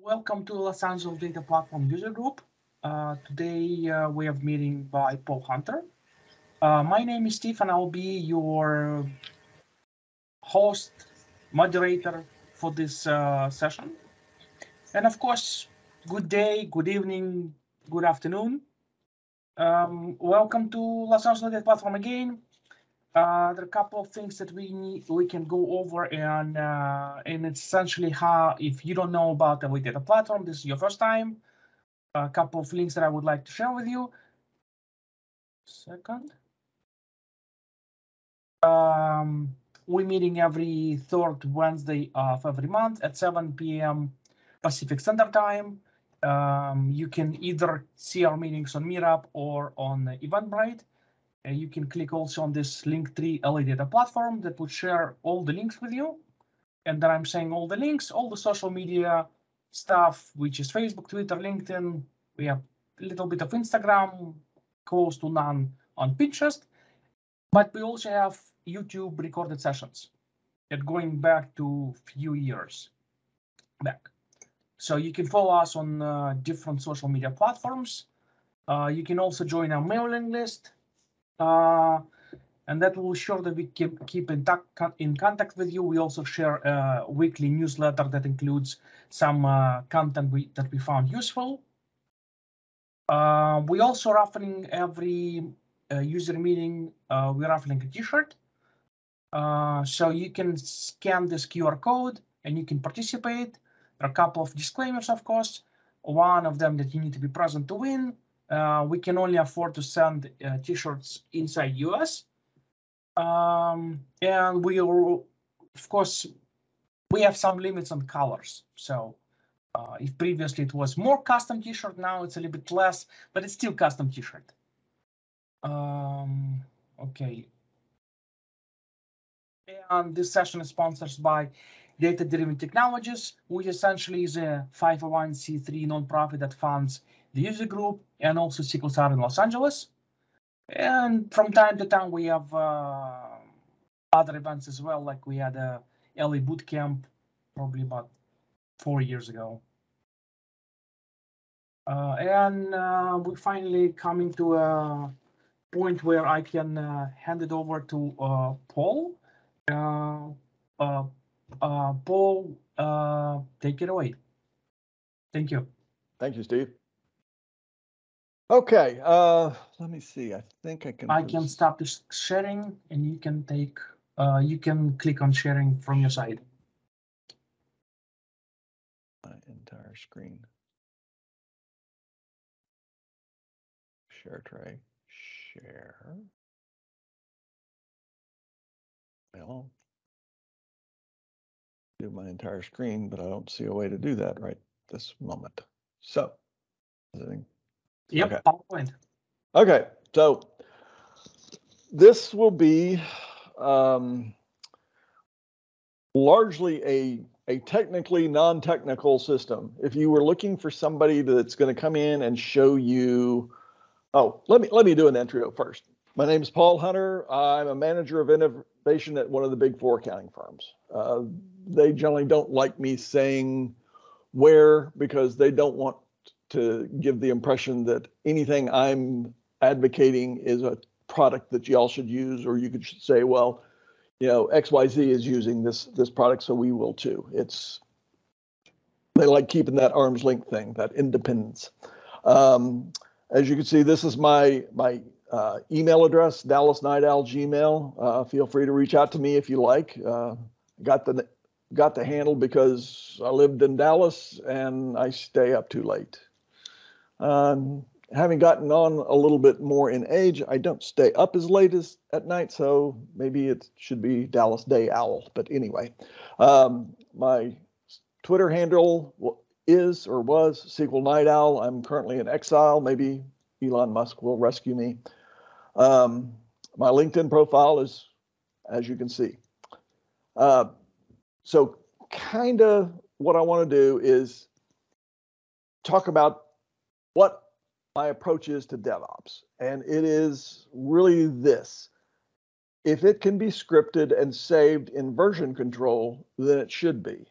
Welcome to Los Angeles Data Platform User Group. Today we have meeting by Paul Hunter. My name is Steve and I'll be your host, moderator for this session. And of course, good day, good evening, good afternoon. Welcome to Los Angeles Data Platform again. There are a couple of things that we can go over, and it's essentially how, if you don't know about the data platform, this is your first time, a couple of links that I would like to share with you. Second. We're meeting every third Wednesday of every month at 7 p.m. Pacific Standard Time. You can either see our meetings on Meetup or on Eventbrite. You can click also on this Linktree Data platform that would share all the links with you. And then I'm saying all the links, all the social media stuff, which is Facebook, Twitter, LinkedIn. We have a little bit of Instagram, close to none on Pinterest. But we also have YouTube recorded sessions that going back to a few years back. So you can follow us on different social media platforms. You can also join our mailing list. And that will ensure that we keep in contact with you. We also share a weekly newsletter that includes some content that we found useful. We also raffling every user meeting. We're raffling a T-shirt. So you can scan this QR code and you can participate. There are a couple of disclaimers, of course. One of them that you need to be present to win. We can only afford to send T-shirts inside US. And we will, of course, we have some limits on colors. So if previously it was more custom T-shirt, now it's a little bit less, but it's still custom T-shirt. Okay. And this session is sponsored by Data-Driven Technologies, which essentially is a 501c3 nonprofit that funds the user group and also SQL Saturdays in Los Angeles. And from time to time, we have other events as well, like we had a LA bootcamp probably about 4 years ago. And we're finally coming to a point where I can hand it over to Paul. Paul, take it away. Thank you. Thank you, Steve. Okay, let me see. I think I can. I can stop this sharing, and you can take. You can click on sharing from your side. My entire screen. Share tray. Share. Well, do my entire screen, but I don't see a way to do that right this moment. So, yep, okay. PowerPoint. Okay, so this will be largely a technically non-technical system. If you were looking for somebody that's going to come in and show you, oh, let me do an intro first. My name is Paul Hunter. I'm a manager of innovation at one of the big four accounting firms. They generally don't like me saying where because they don't want to give the impression that anything I'm advocating is a product that y'all should use, or you could say, well, you know, XYZ is using this product, so we will too. They like keeping that arm's length thing, that independence. As you can see, this is my email address, Dallas Night Owl Gmail. Feel free to reach out to me if you like. Got the handle because I lived in Dallas and I stay up too late. Having gotten on a little bit more in age, I don't stay up as late as at night, so maybe it should be Dallas Day Owl. But anyway, my Twitter handle is or was SQL Night Owl. I'm currently in exile. Maybe Elon Musk will rescue me. My LinkedIn profile is, as you can see. So kind of what I want to do is talk about what my approach is to DevOps. And it is really this. If it can be scripted and saved in version control, then it should be.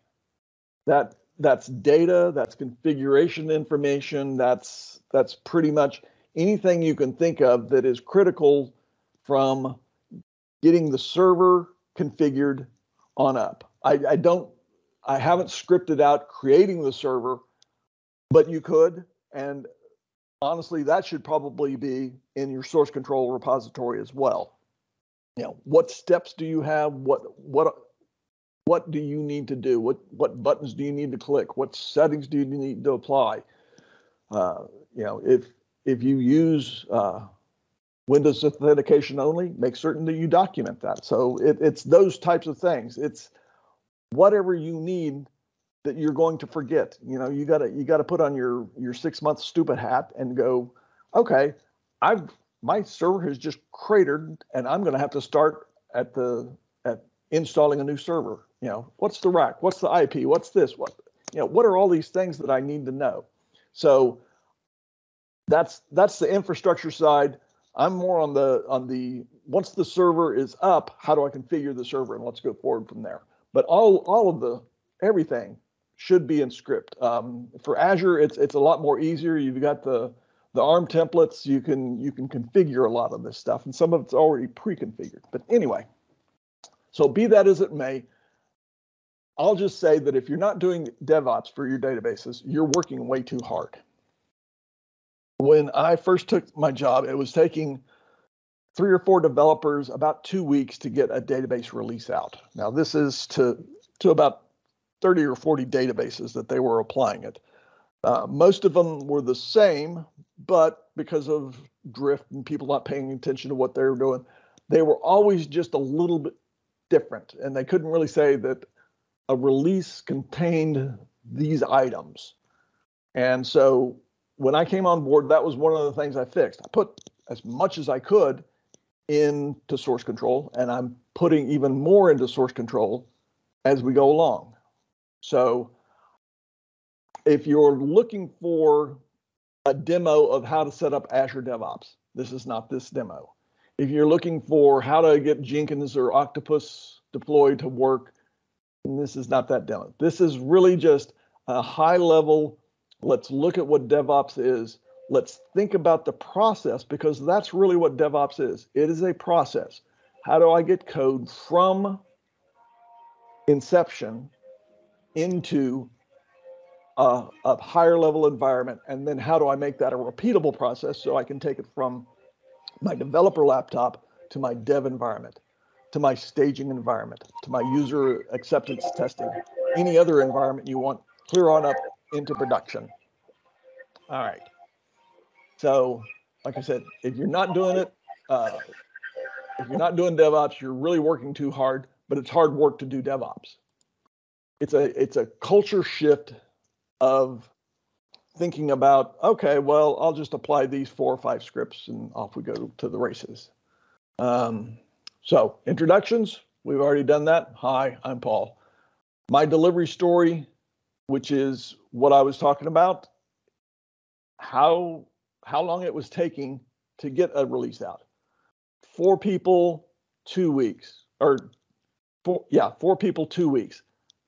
That that's data, that's configuration information, that's pretty much anything you can think of that is critical from getting the server configured on up. I haven't scripted out creating the server, but you could, and honestly, that should probably be in your source control repository as well. You know, what steps do you have? What do you need to do? What buttons do you need to click? What settings do you need to apply? You know, if you use Windows authentication only, make certain that you document that. So it's those types of things. It's whatever you need that you're going to forget. You know, you gotta put on your 6-month stupid hat and go, okay, my server has just cratered and I'm going to have to start at installing a new server. You know, what's the rack? What's the IP? What's this? What are all these things that I need to know? So that's the infrastructure side. I'm more on the once the server is up, how do I configure the server, and let's go forward from there. But all of everything should be in script. For Azure, it's a lot more easier. You've got the ARM templates. You can configure a lot of this stuff, and some of it's already pre-configured. But anyway, so be that as it may, I'll just say that if you're not doing DevOps for your databases, you're working way too hard. When I first took my job, it was taking 3 or 4 developers about 2 weeks to get a database release out. Now this is to about 30 or 40 databases that they were applying it. Most of them were the same, but because of drift and people not paying attention to what they were doing, they were always just a little bit different. And they couldn't really say that a release contained these items. And so when I came on board, that was one of the things I fixed. I put as much as I could into source control, and I'm putting even more into source control as we go along. So if you're looking for a demo of how to set up Azure DevOps, this is not this demo. If you're looking for how to get Jenkins or Octopus deployed to work, this is not that demo. This is really just a high level, let's look at what DevOps is. Let's think about the process, because that's really what DevOps is. It is a process. How do I get code from inception into a higher level environment? And then how do I make that a repeatable process so I can take it from my developer laptop to my dev environment, to my staging environment, to my user acceptance testing, any other environment you want, clear on up into production. All right. So, like I said, if you're not doing it, if you're not doing DevOps, you're really working too hard, but it's hard work to do DevOps. It's a culture shift of thinking about, okay, well, I'll just apply these 4 or 5 scripts and off we go to the races. So introductions, we've already done that. Hi, I'm Paul. My delivery story, which is what I was talking about, how long it was taking to get a release out. 4 people, 2 weeks, or 4 people, 2 weeks.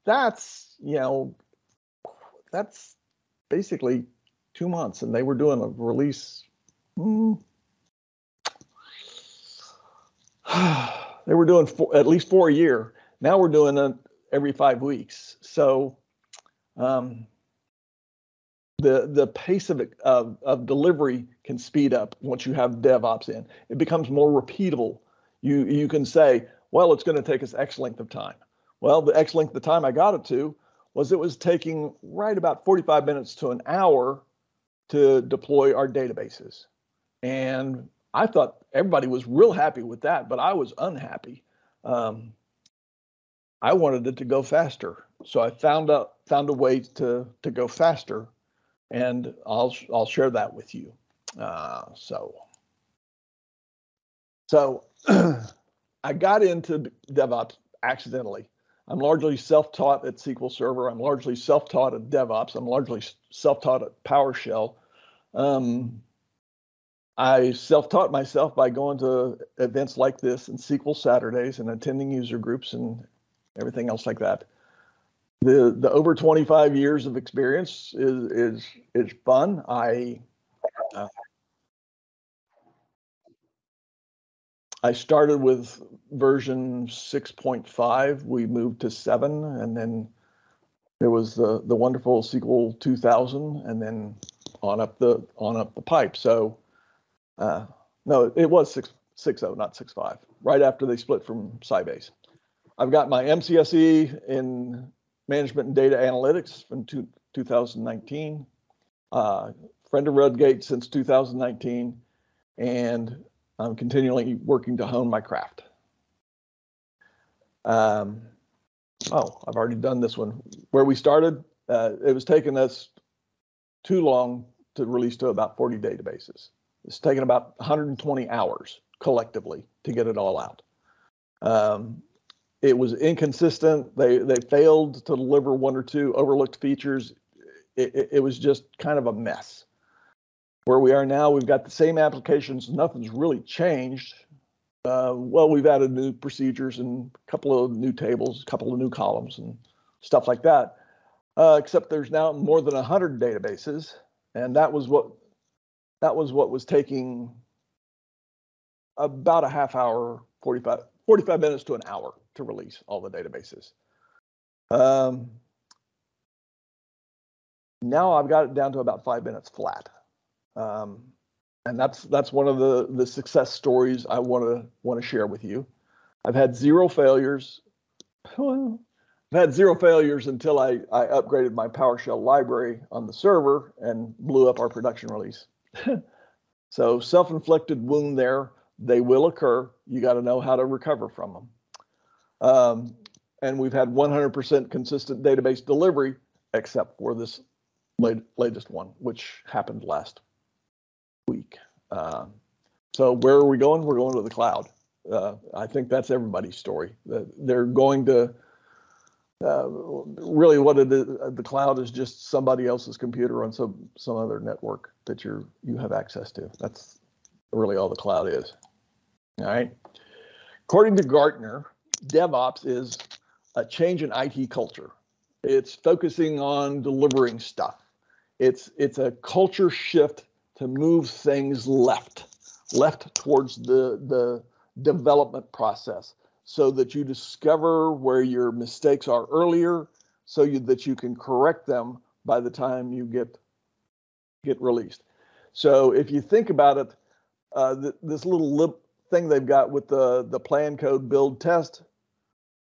That's, that's basically 2 months, and they were doing a release. They were doing at least 4 a year. Now we're doing it every 5 weeks. So the pace of delivery can speed up once you have DevOps in. It becomes more repeatable. You can say, well, it's going to take us X length of time. Well, the X length of time I got it to was it was taking right about 45 minutes to an hour to deploy our databases. And I thought everybody was real happy with that, but I was unhappy. I wanted it to go faster. So I found a way to go faster, and I'll share that with you. So I got into DevOps accidentally. I'm largely self-taught at SQL Server. I'm largely self-taught at DevOps. I'm largely self-taught at PowerShell. I self-taught myself by going to events like this and SQL Saturdays and attending user groups and everything else like that. The over 25 years of experience is fun. I started with version 6.5. We moved to 7, and then there was the wonderful SQL 2000, and then on up the pipe. So no, it was 6.0, not 6.5. Right after they split from Sybase. I've got my MCSE in Management and Data Analytics from 2019. Friend of RedGate since 2019, and I'm continually working to hone my craft. Oh, I've already done this one. Where we started, it was taking us too long to release to about 40 databases. It's taken about 120 hours collectively to get it all out. It was inconsistent. They failed to deliver one or two overlooked features. It was just kind of a mess. Where we are now, we've got the same applications. Nothing's really changed. Well, we've added new procedures and a couple of new tables, a couple of new columns and stuff like that. Except there's now more than 100 databases, and that was what was taking about a half hour, 45 minutes to an hour to release all the databases. Now I've got it down to about 5 minutes flat. And that's one of the success stories I want to share with you. I've had 0 failures. Well, I've had 0 failures until I upgraded my PowerShell library on the server and blew up our production release. So self-inflicted wound there. They will occur. You got to know how to recover from them. And we've had 100% consistent database delivery, except for this latest one, which happened last week. So where are we going? We're going to the cloud. I think that's everybody's story. They're going to really what it is. The cloud is just somebody else's computer on some other network that you have access to. That's really all the cloud is. All right. According to Gartner, DevOps is a change in IT culture. It's focusing on delivering stuff. It's a culture shift to move things left towards the development process, so that you discover where your mistakes are earlier, so that you can correct them by the time you get released. So if you think about it, this little thing they've got with the plan, code, build, test,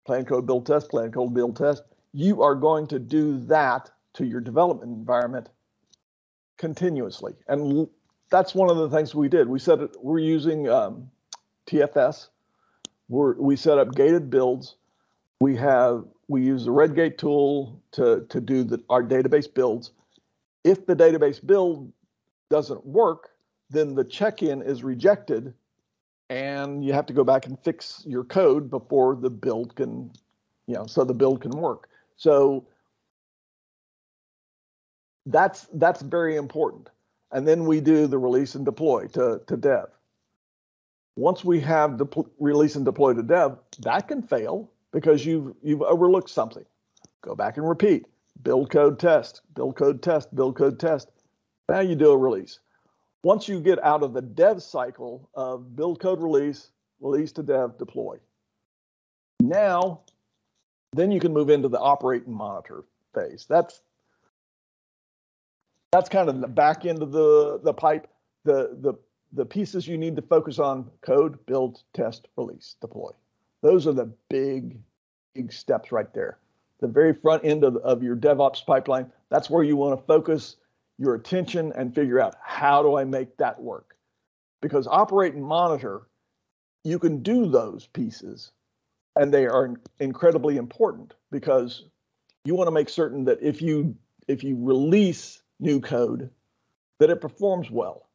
plan, code, build, test, plan, code, build, test, you are going to do that to your development environment continuously. And that's one of the things we did. We said we're using TFS. We set up gated builds. We use the RedGate tool to do our database builds. If the database build doesn't work, then the check-in is rejected, and you have to go back and fix your code before the build can, so the build can work. So that's very important. And then we do the release and deploy to dev. Once we have the release and deploy to dev, that can fail because you've overlooked something. Go back and repeat. Build code test, build code test, build code test. Now you do a release. Once you get out of the dev cycle of build code release, release to dev, deploy. Now, then you can move into the operate and monitor phase. That's kind of the back end of the pipe. The pieces you need to focus on: code, build, test, release, deploy. Those are the big steps right there. The very front end of your DevOps pipeline, that's where you want to focus your attention and figure out, how do I make that work? Because operate and monitor, you can do those pieces, and they are incredibly important, because you want to make certain that if you release new code, that it performs well.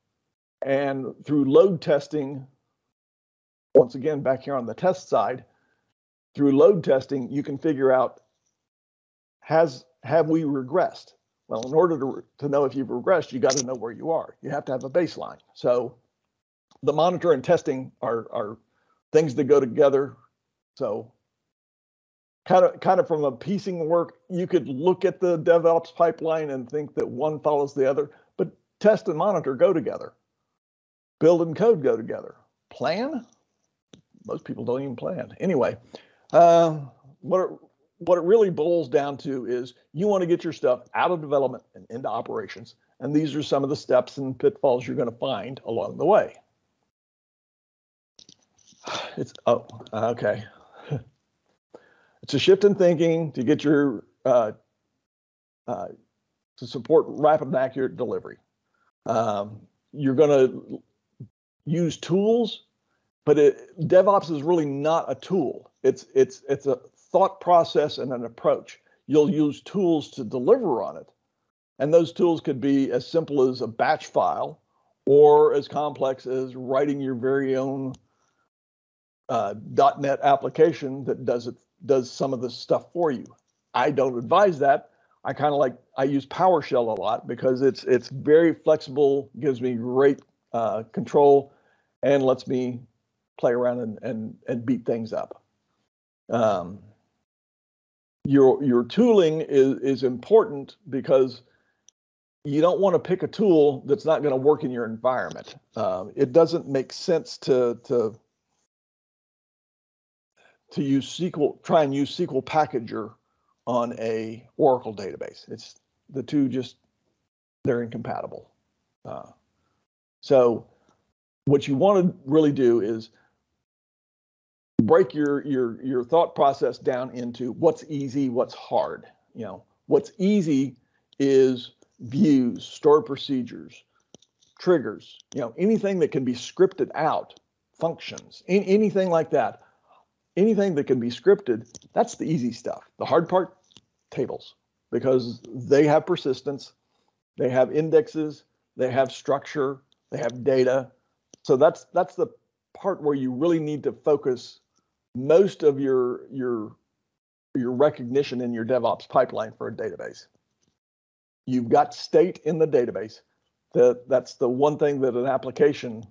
And through load testing, once again, back here on the test side, through load testing, you can figure out, have we regressed? Well, in order to know if you've regressed, you got to know where you are. You have to have a baseline. So the monitor and testing are things that go together. So kind of from a piecing work, you could look at the DevOps pipeline and think that one follows the other, but test and monitor go together. Build and code go together. Plan? Most people don't even plan. Anyway, what it really boils down to is you want to get your stuff out of development and into operations. And these are some of the steps and pitfalls you're going to find along the way. Okay. It's a shift in thinking to get your to support rapid and accurate delivery. You're going to use tools, but DevOps is really not a tool. It's a thought process and an approach. You'll use tools to deliver on it, and those tools could be as simple as a batch file, or as complex as writing your very own .NET application that does some of the stuff for you. I don't advise that. I use PowerShell a lot because it's very flexible, gives me great control, and lets me play around and beat things up. Your tooling is important because you don't want to pick a tool that's not going to work in your environment. It doesn't make sense to use SQL, try and use SQL Packager on a Oracle database. It's the two they're incompatible. So what you want to really do is break your thought process down into what's easy, what's hard. What's easy is views, stored procedures, triggers, anything that can be scripted out, functions, anything like that. Anything that can be scripted, that's the easy stuff. The hard part, tables, because they have persistence, they have indexes, they have structure, they have data. So that's the part where you really need to focus most of your recognition in your DevOps pipeline for a database. You've got state in the database. That's the one thing that an application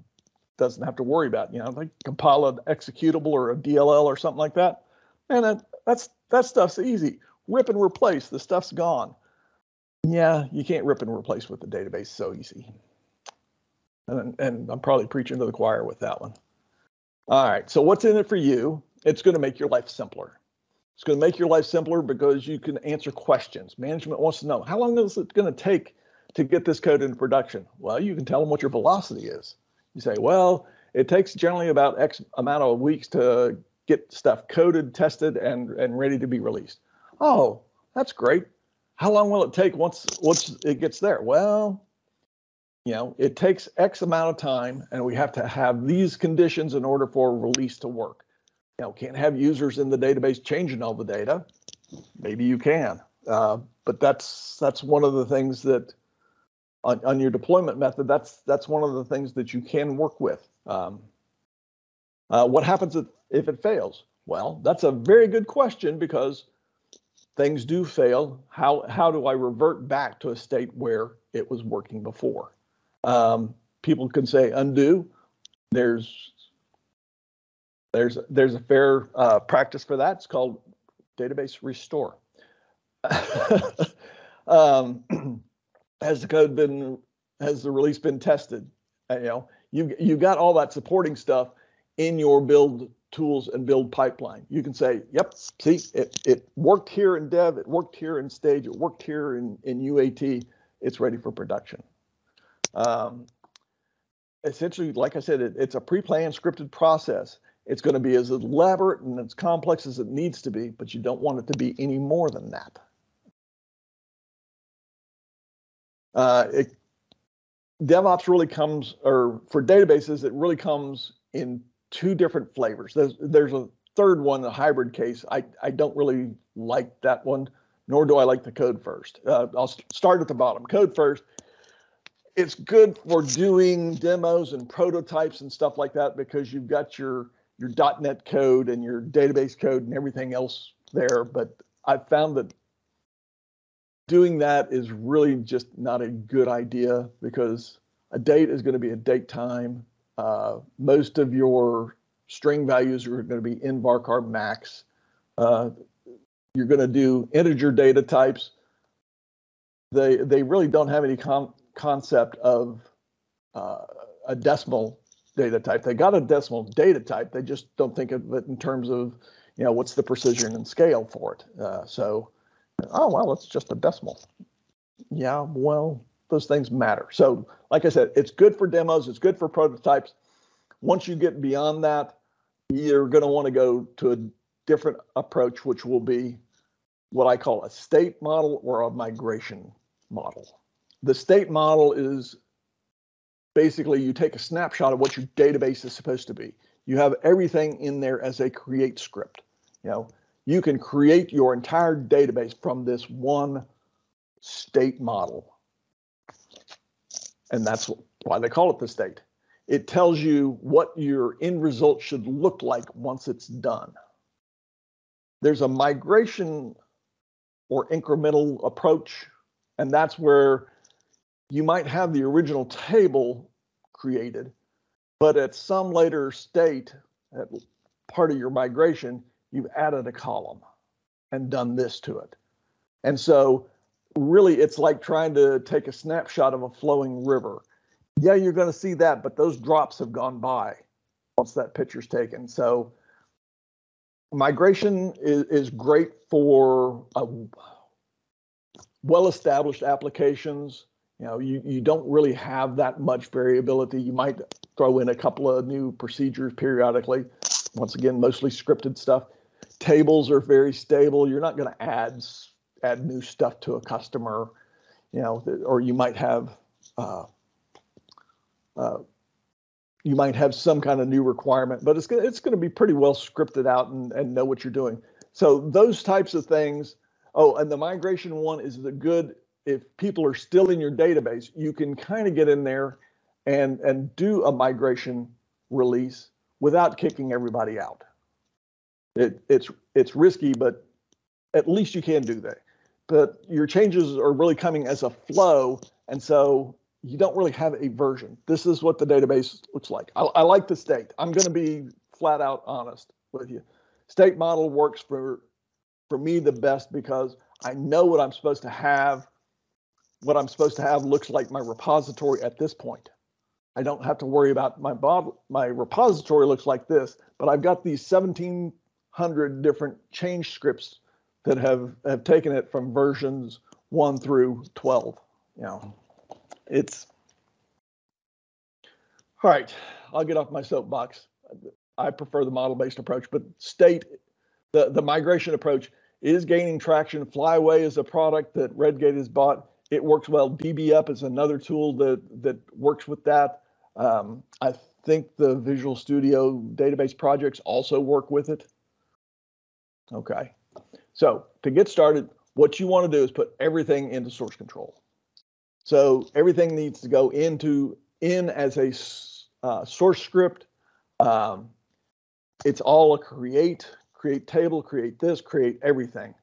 doesn't have to worry about. Like compile an executable or a DLL or something like that, and that stuff's easy. Rip and replace, the stuff's gone. Yeah, you can't rip and replace with the database so easy. And I'm probably preaching to the choir with that one. All right, so what's in it for you? It's going to make your life simpler. It's going to make your life simpler because you can answer questions. Management wants to know, how long is it going to take to get this code into production? Well, you can tell them what your velocity is. You say, well, it takes generally about X amount of weeks to get stuff coded, tested, and ready to be released. Oh, that's great. How long will it take once it gets there? Well, it takes X amount of time, and we have to have these conditions in order for release to work. Can't have users in the database changing all the data. Maybe you can, but that's one of the things that on your deployment method, that's one of the things that you can work with. What happens if it fails? Well, that's a very good question because things do fail. How do I revert back to a state where it was working before? People can say undo. There's a fair practice for that. It's called database restore. Has the release been tested? You got all that supporting stuff in your build tools and build pipeline. You can say, yep, see, it worked here in dev, it worked here in stage, it worked here in UAT, it's ready for production. Essentially, like I said, it's a pre-planned scripted process. It's going to be as elaborate and as complex as it needs to be, but you don't want it to be any more than that. DevOps really comes, or for databases, it really comes in two different flavors. There's a third one, a hybrid case. I don't really like that one, nor do I like the code first. I'll start at the bottom. Code first. It's good for doing demos and prototypes and stuff like that because you've got your .NET code and your database code and everything else there. But I've found that doing that is really just not a good idea because a date is going to be a date time. Most of your string values are going to be in varchar max. you're going to do integer data types. They really don't have any concept of a decimal data type. They got a decimal data type. They just don't think of it in terms of, what's the precision and scale for it. Oh, well, it's just a decimal. Yeah, well, those things matter. So like I said, it's good for demos. It's good for prototypes. Once you get beyond that, you're going to want to go to a different approach, which will be what I call a state model or a migration model. The state model is basically you take a snapshot of what your database is supposed to be. You have everything in there as a create script. You can create your entire database from this one state model. And that's why they call it the state. It tells you what your end result should look like once it's done. There's a migration or incremental approach, and that's where you might have the original table created, but at some later state, at part of your migration, you've added a column and done this to it. And so really it's like trying to take a snapshot of a flowing river. Yeah, you're going to see that, but those drops have gone by once that picture's taken. So migration is great for well-established applications. You don't really have that much variability. You might throw in a couple of new procedures periodically. Once again, mostly scripted stuff. Tables are very stable. You're not going to add new stuff to a customer, or you might have some kind of new requirement, but it's going to be pretty well scripted out and know what you're doing. So those types of things. Oh, and the migration one is the good. If people are still in your database, you can kind of get in there and do a migration release without kicking everybody out. It's risky, but at least you can do that. But your changes are really coming as a flow, and so you don't really have a version. This is what the database looks like. I like the state. I'm going to be flat out honest with you. State model works for me the best because I know what I'm supposed to have. What I'm supposed to have looks like my repository at this point. I don't have to worry about my repository looks like this, but I've got these 1,700 different change scripts that have taken it from versions 1 through 12. It's all right. I'll get off my soapbox. I prefer the model-based approach, but the migration approach is gaining traction. Flyway is a product that RedGate has bought. It works well. DBUp is another tool that works with that. I think the Visual Studio database projects also work with it. Okay, so to get started, what you want to do is put everything into source control. So everything needs to go in as a source script. It's all a create table, create this, create everything.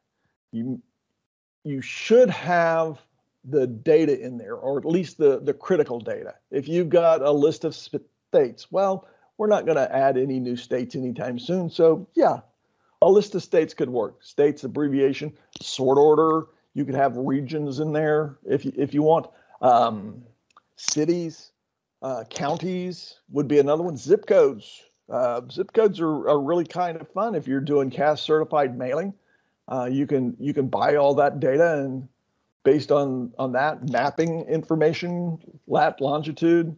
You should have the data in there, or at least the critical data. If you've got a list of states, well, we're not going to add any new states anytime soon. So yeah, a list of states could work. States, abbreviation, sort order. You could have regions in there if you want. Cities, counties would be another one. Zip codes. Zip codes are really kind of fun if you're doing CAS certified mailing. You can buy all that data, and based on that mapping information, longitude,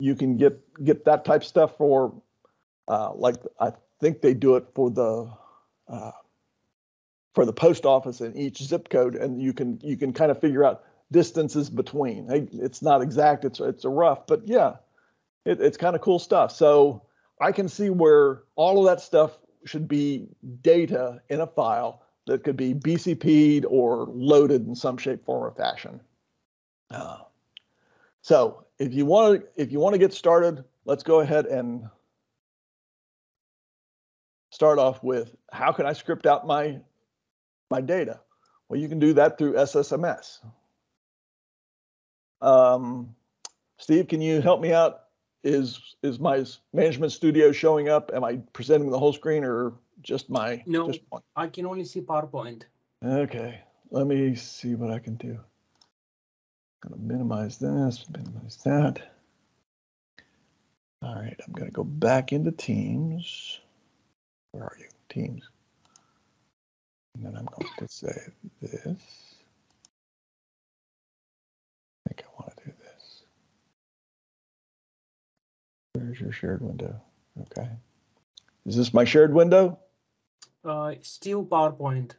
you can get that type of stuff for like I think they do it for the post office in each zip code, and you can kind of figure out distances between. It's not exact, it's a rough, but yeah, it's kind of cool stuff. So I can see where all of that stuff should be data in a file that could be BCP'd or loaded in some shape, form, or fashion. So if you want to get started, let's go ahead and start off with how can I script out my data? Well, you can do that through SSMS. Steve, can you help me out? Is my management studio showing up? Am I presenting the whole screen, or just my, No, just one? I can only see PowerPoint. Okay, let me see what I can do. I'm gonna minimize this, minimize that. All right, I'm gonna go back into Teams. Where are you? Teams. And then I'm going to say this. I think I want to do this. Where's your shared window? Okay. Is this my shared window? Still PowerPoint.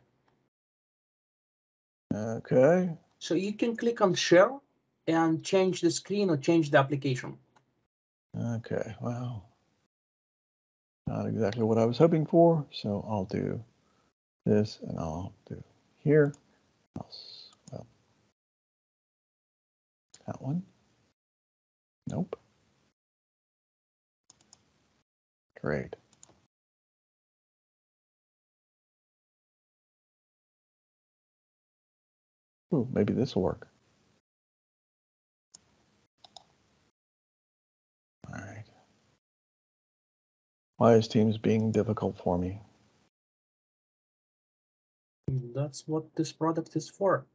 Okay. So you can click on share and change the screen or change the application. Okay, well, not exactly what I was hoping for. So I'll do this and I'll do here. Well, that one. Nope. Great. Ooh, maybe this will work. All right. Why is Teams being difficult for me? That's what this product is for.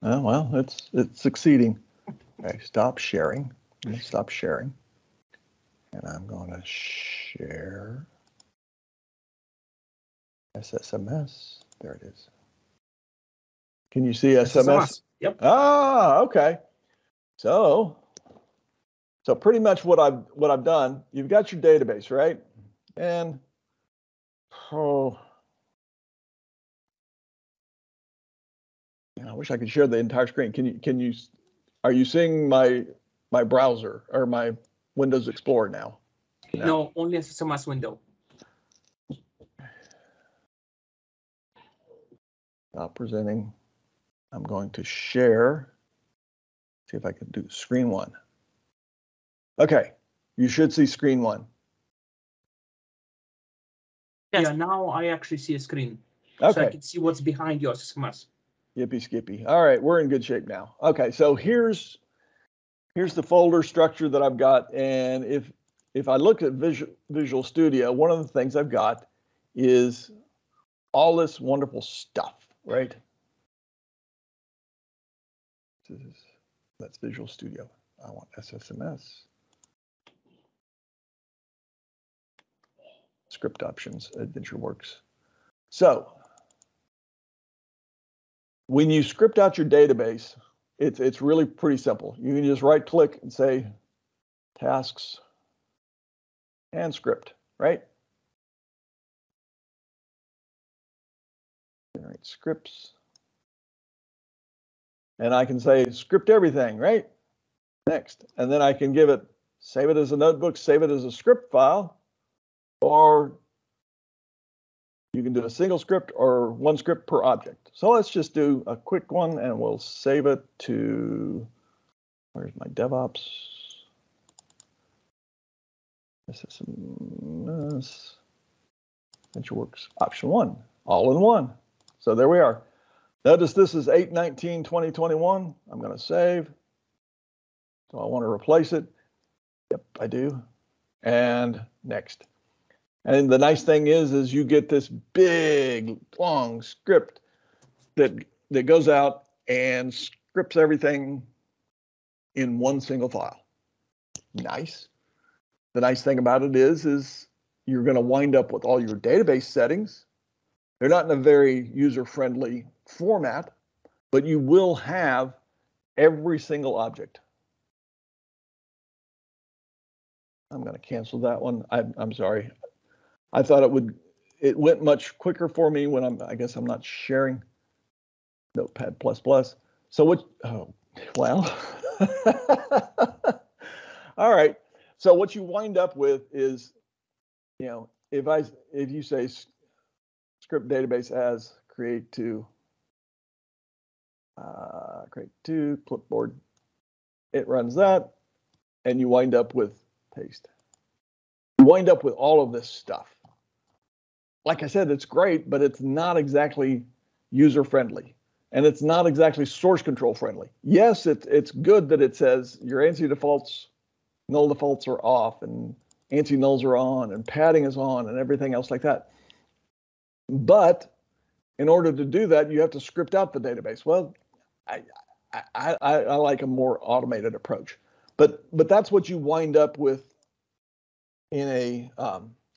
Oh, well, it's succeeding. Okay, stop sharing. I'm gonna stop sharing. And I'm going to share SSMS. There it is. Can you see SMS? Yep. Ah, okay. So pretty much what I've done, you've got your database, right? And I wish I could share the entire screen. Are you seeing my browser or my Windows Explorer now? No, only SSMS window. Stop presenting. I'm going to share. See if I can do screen one. Okay, you should see screen one. Yeah, now I actually see a screen. Okay. So I can see what's behind your SSMS. Yippee skippy. All right, we're in good shape now. Okay, so here's the folder structure that I've got. And if I look at Visual Studio, one of the things I've got is all this wonderful stuff, right? That's Visual Studio. I want SSMS. Script options, AdventureWorks. So when you script out your database, it's really pretty simple. You can just right click and say tasks and script, right? Generate scripts. And I can say script everything, right? Next. And then I can give it, save it as a notebook, save it as a script file, or you can do a single script or one script per object. So let's just do a quick one and we'll save it to, where's my DevOps? SSMS, AdventureWorks, option one, all in one. So there we are. Notice this is 8/19/2021. I'm going to save. So I want to replace it. Yep, I do. And next. And the nice thing is you get this big, long script that goes out and scripts everything in one single file. Nice. The nice thing about it is you're going to wind up with all your database settings. They're not in a very user-friendly format, but you will have every single object. I'm going to cancel that one. I'm sorry. I thought it went much quicker for me when I guess I'm not sharing Notepad++. So what, oh, well, all right. So what you wind up with is, you know, if you say script database as create to clipboard, it runs that, and you wind up with paste. You wind up with all of this stuff. Like I said, it's great, but it's not exactly user friendly, and it's not exactly source control friendly. Yes, it's good that it says your ANSI defaults, null defaults are off, and ANSI nulls are on, and padding is on, and everything else like that. But in order to do that, you have to script out the database. Well, I like a more automated approach, but that's what you wind up with in a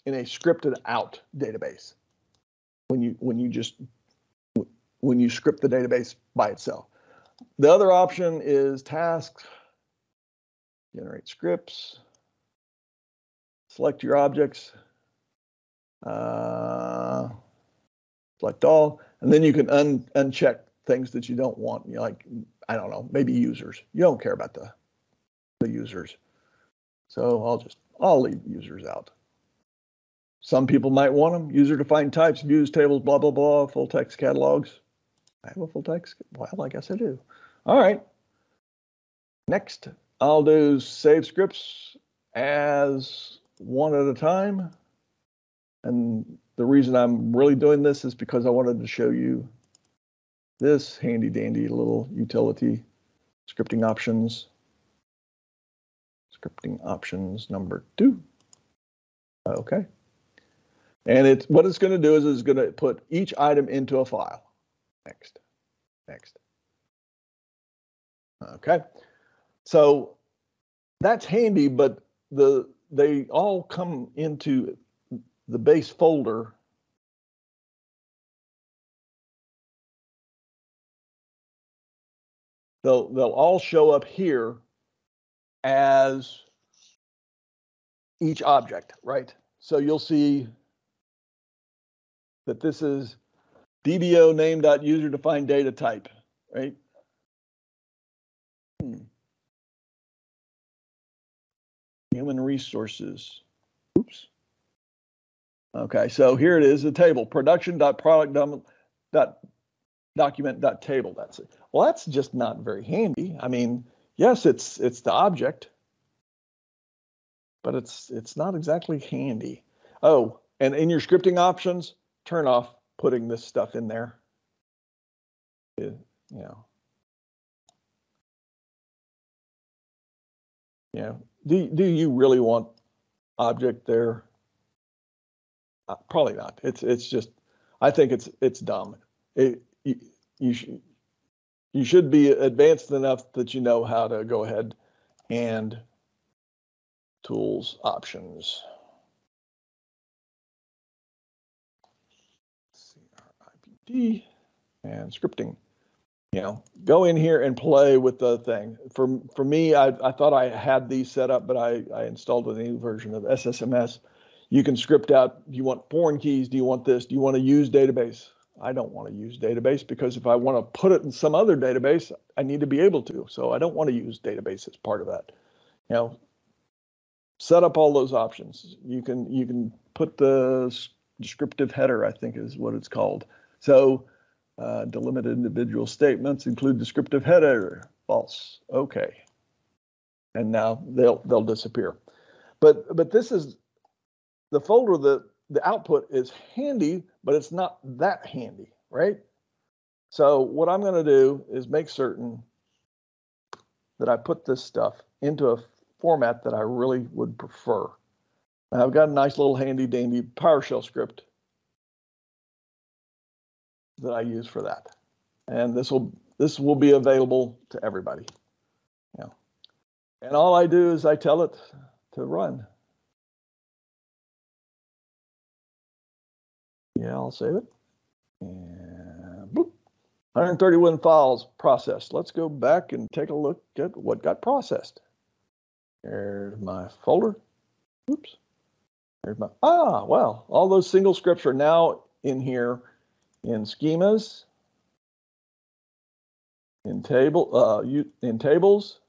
scripted out database when you script the database by itself. The other option is tasks, generate scripts, select your objects, select all, and then you can uncheck things that you don't want. Like, I don't know, maybe users. You don't care about the users. So I'll leave users out. Some people might want them. User-defined types, views, tables, blah, blah, blah, full text catalogs. I have a full text? Well, I guess I do. All right. Next, I'll do save scripts as one at a time. And the reason I'm really doing this is because I wanted to show you this handy dandy little utility, scripting options. Scripting options number 2. Okay. And what it's going to do is it's going to put each item into a file. Next. Okay. So that's handy, but they all come into the base folder. They'll all show up here as each object, right? So you'll see that this is DBO name.user-defined data type, right? Human resources. Oops. Okay, so here it is, the table, production.product.document.table. That's it. Well, that's just not very handy. I mean, yes, it's the object, but it's not exactly handy. Oh, and in your scripting options, turn off putting this stuff in there. Do you really want object there? Probably not. It's just, I think it's dumb. You should be advanced enough that you know how to go ahead and tools options. CRIPD and scripting. Go in here and play with the thing. For me, I thought I had these set up, but I installed a new version of SSMS. You can script out, do you want foreign keys? Do you want this? Do you want to use database? I don't want to use database because if I want to put it in some other database, I need to be able to. So I don't want to use database as part of that. Set up all those options. You can put the descriptive header, I think is what it's called. So delimited individual statements include descriptive header, false. Okay. And now they'll disappear. But this is the folder that the output is handy, but it's not that handy, right? So what I'm going to do is make certain that I put this stuff into a format that I really would prefer. And I've got a nice little handy dandy PowerShell script that I use for that. And this will be available to everybody. And all I do is I tell it to run. Yeah, I'll save it. And boop. 131 files processed. Let's go back and take a look at what got processed. There's my folder. Oops. There's my, well, all those single scripts are now in here in schemas, in tables,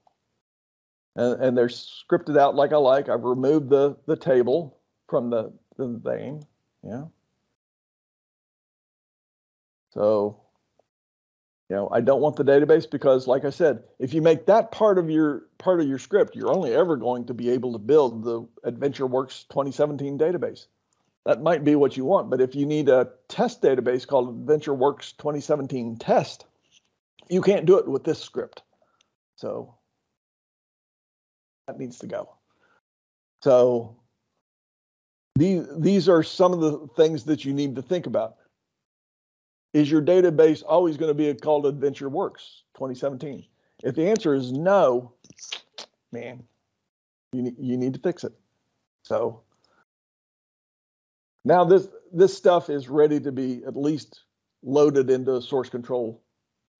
and they're scripted out like I like. I've removed the table from the thing. So, I don't want the database because, like I said, if you make that part of your script, you're only ever going to be able to build the AdventureWorks 2017 database. That might be what you want, but if you need a test database called AdventureWorks 2017 test, you can't do it with this script. So that needs to go. So these are some of the things that you need to think about. is your database always going to be called AdventureWorks 2017? If the answer is no, man, you need to fix it. So now this stuff is ready to be at least loaded into a source control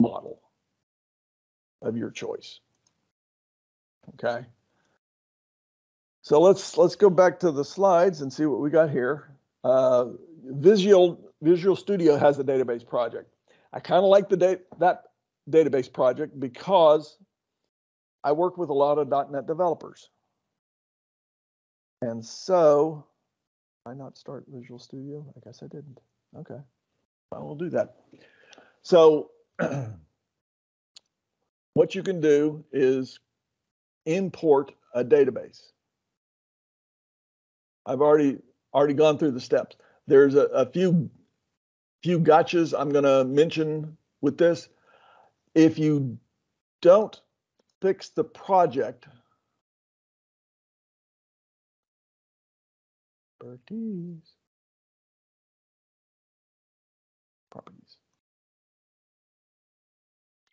model of your choice. Okay. So let's go back to the slides and see what we got here. Visual Studio has a database project. I kind of like that database project because I work with a lot of .NET developers. And so, did I not start Visual Studio? I guess I didn't. Okay, I will do that. So what you can do is import a database. I've already gone through the steps. There's a few gotchas I'm going to mention with this. If you don't fix the project, properties,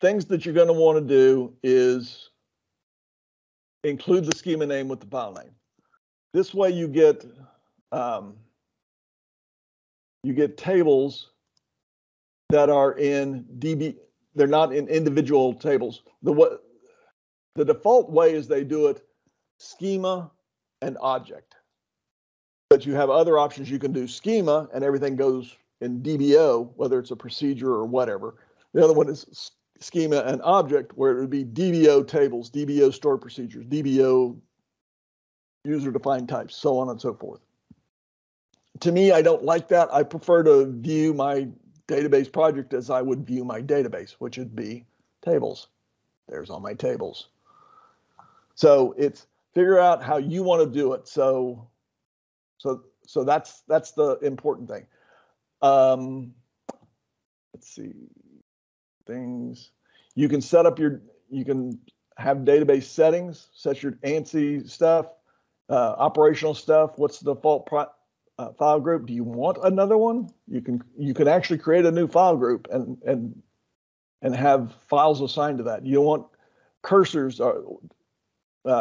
things that you're going to want to do is include the schema name with the file name. This way you get tables that are in DB. They're not in individual tables. The default way is they do it schema and object. But you have other options. You can do schema and everything goes in DBO, whether it's a procedure or whatever. The other one is schema and object, where it would be DBO tables, DBO stored procedures, DBO user-defined types, so on and so forth. To me, I don't like that. I prefer to view my database project as I would view my database, which would be tables. There's all my tables. So it's figure out how you want to do it. So that's the important thing. Let's see, things. You can set up you can have database settings, set your ANSI stuff, operational stuff. What's the default file group? Do you want another one? You can actually create a new file group and have files assigned to that. You don't want cursors or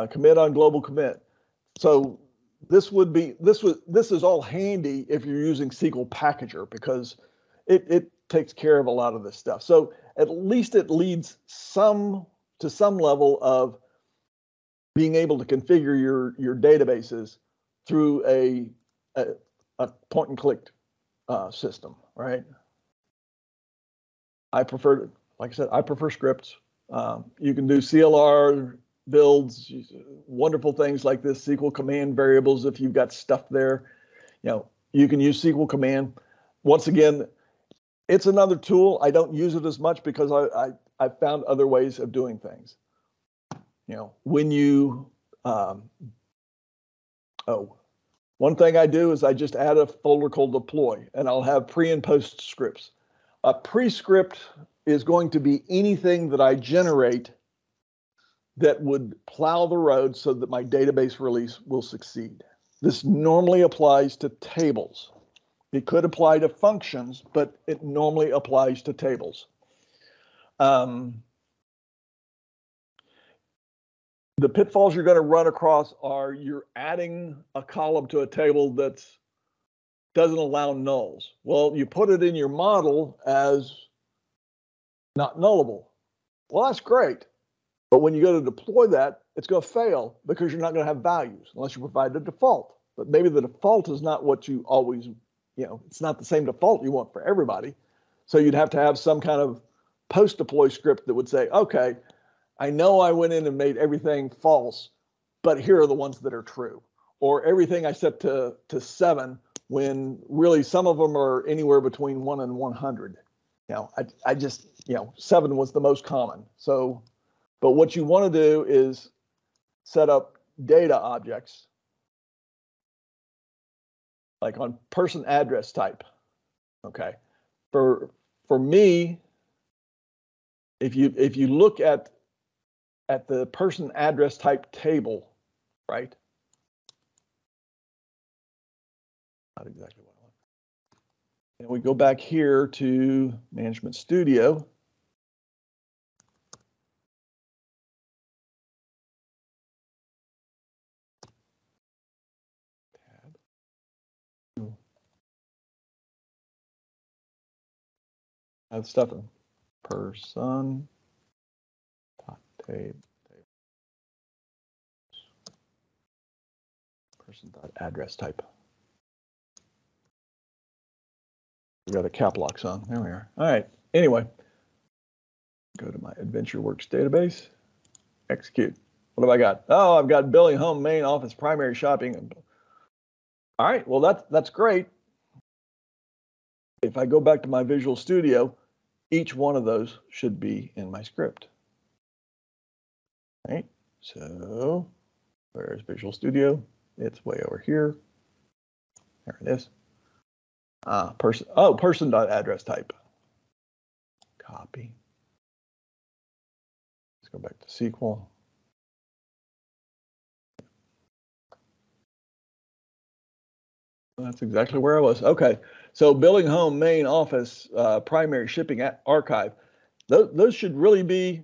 commit on global commit. So this is all handy if you're using SQL Packager, because it takes care of a lot of this stuff. So at least it leads to some level of being able to configure your databases through a point and click system, right? I prefer, like I said, I prefer scripts. You can do CLR builds, wonderful things like this, SQL command variables if you've got stuff there. You can use SQL command. Once again, it's another tool. I don't use it as much because I found other ways of doing things. When you, one thing I do is I just add a folder called deploy, and I'll have pre and post scripts. A pre-script is going to be anything that I generate that would plow the road so that my database release will succeed. This normally applies to tables. It could apply to functions, but it normally applies to tables. The pitfalls you're going to run across are you're adding a column to a table that doesn't allow nulls. Well, you put it in your model as not nullable. Well, that's great. But when you go to deploy that, it's going to fail because you're not going to have values unless you provide the default. But maybe the default is not what you always, it's not the same default you want for everybody. So you'd have to have some kind of post-deploy script that would say, okay, I know I went in and made everything false, but here are the ones that are true. Or everything I set to 7 when really some of them are anywhere between 1 and 100. I just, 7 was the most common. So, but what you want to do is set up data objects, like on person address type. Okay, for me, if you look at the person address type table, right? Not exactly what I want. And we go back here to Management Studio. Add stuff in person table person.address type. We got a cap locks on. There we are. All right. Anyway, go to my AdventureWorks database. Execute. What have I got? Oh, I've got billing, home, main, office, primary, shopping. All right. Well, that's great. If I go back to my Visual Studio, each one of those should be in my script. All right. So where's Visual Studio? It's way over here. There it is. Person.address type. Copy. Let's go back to SQL. That's exactly where I was. Okay, so billing, home, main, office, primary, shipping, archive. Those should really be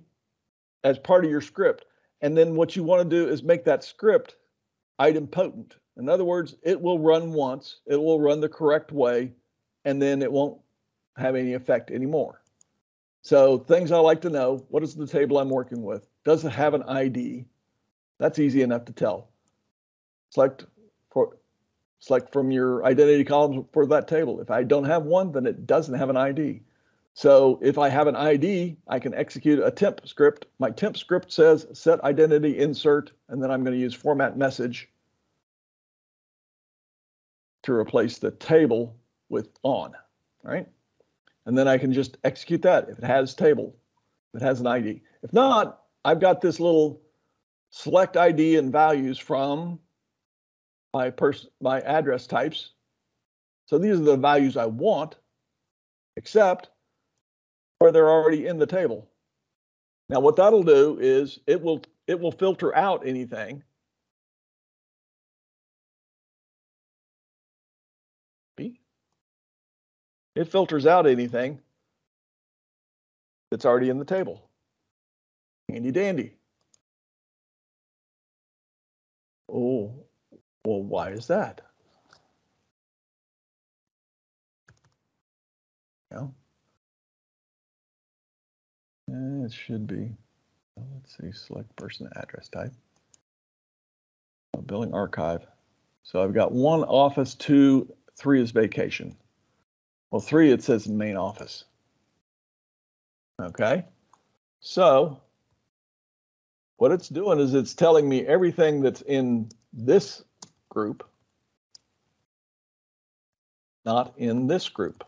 as part of your script. And then what you want to do is make that script idempotent. In other words, it will run once, it will run the correct way, and then it won't have any effect anymore. So things I like to know: what is the table I'm working with? Does it have an ID? That's easy enough to tell. Select from your identity columns for that table. If I don't have one, then it doesn't have an ID. So if I have an ID, I can execute a temp script. My temp script says set identity insert, and then I'm going to use format message to replace the table with on, right? And then I can just execute that if it has table, if it has an ID. If not, I've got this little select ID and values from my address types. So these are the values I want, except where they're already in the table. Now what that'll do is it will filter out anything. It filters out anything that's already in the table. Handy dandy. Oh, well, why is that? Well, it should be. Let's see, select person address type. Billing archive. So I've got 1 office, 2, 3 is vacation. Well, 3 it says main office. Okay, so what it's doing is it's telling me everything that's in this group, not in this group.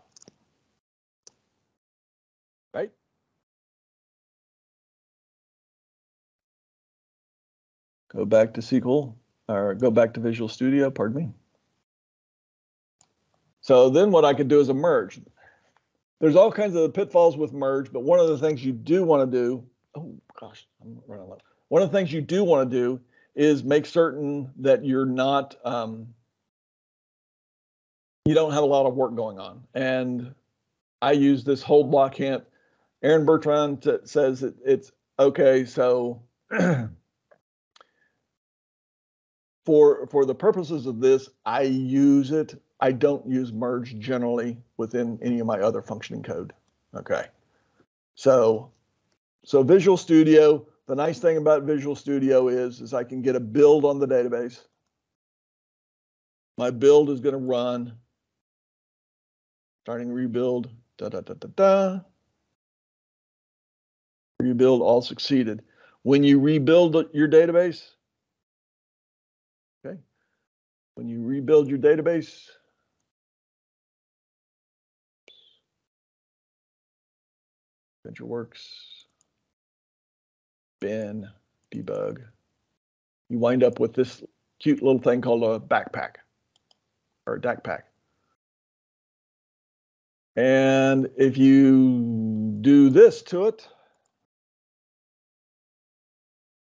Right? Go back to SQL, or go back to Visual Studio, pardon me. So then what I could do is a merge. There's all kinds of pitfalls with merge, but one of the things you do want to do, oh gosh, I'm running low. One of the things you do want to do is make certain that you're not, you don't have a lot of work going on. And I use this hold block hint. Aaron Bertrand says it's okay. So for the purposes of this, I use it. I don't use merge generally within any of my other functioning code. Okay. So Visual Studio, the nice thing about Visual Studio is I can get a build on the database. My build is going to run, starting rebuild, rebuild all succeeded. When you rebuild your database, okay, when you rebuild your database, AdventureWorks, bin, debug, you wind up with this cute little thing called a backpack or a DACpack. And if you do this to it,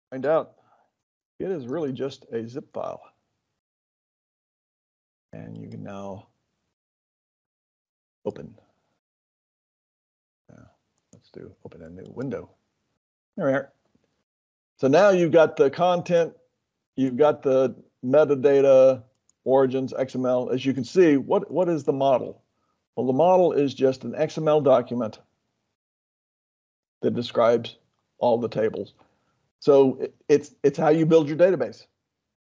find out it is really just a zip file. And you can now open. Let's do open a new window. There we are. So now you've got the content, you've got the metadata, origins, XML. As you can see, what is the model? Well, the model is just an XML document that describes all the tables. So it's how you build your database.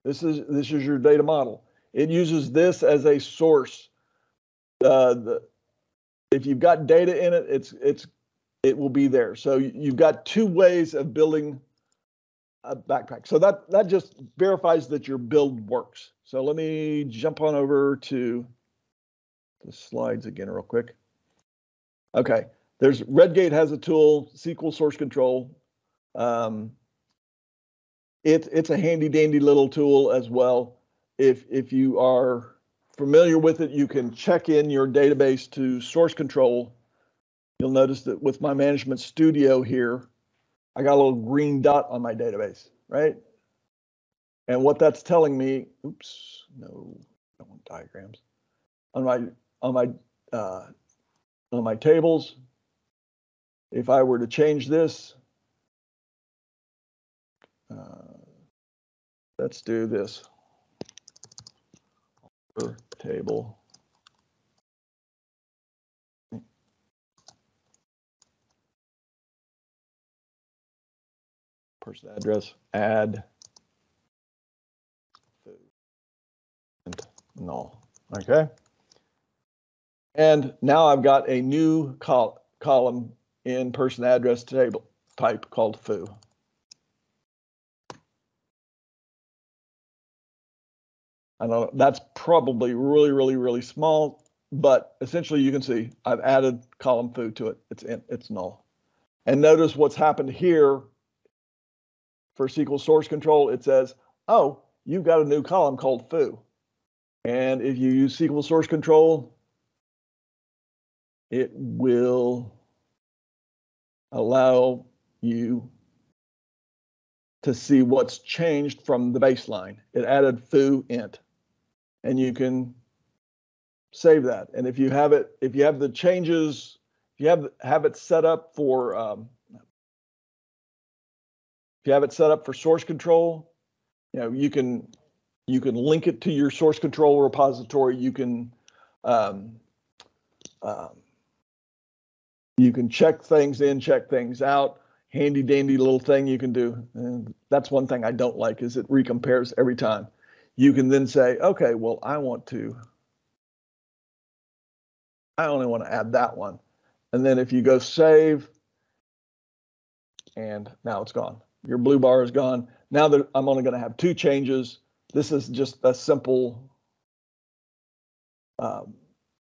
This is your data model. It uses this as a source. If you've got data in it, it will be there. So you've got two ways of building a backpack. So that just verifies that your build works. So let me jump on over to the slides again real quick. Okay, there's RedGate has a tool, SQL source control. It's a handy dandy little tool as well. If you are familiar with it, you can check in your database to source control. You'll notice that with my management studio here, I got a little green dot on my database, right? And what that's telling me, oops, no, I don't want diagrams. On my tables, if I were to change this, let's do this. Table. Person address, add, and null. Okay. And now I've got a new column in person address table type called foo. I don't know, that's probably really small, but essentially you can see I've added column foo to it. It's null. And notice what's happened here for SQL source control. It says, oh, you've got a new column called foo. And if you use SQL source control, it will allow you to see what's changed from the baseline. It added foo int, and you can save that. And if you have it, if you have the changes, if you have it set up for source control, you know, you can link it to your source control repository. You can check things in, check things out. Handy dandy little thing you can do. And that's one thing I don't like, is it recompares every time. You can then say, okay, well, I only want to add that one. And then if you go save, and now it's gone. Your blue bar is gone. Now that I'm only going to have two changes. This is just a simple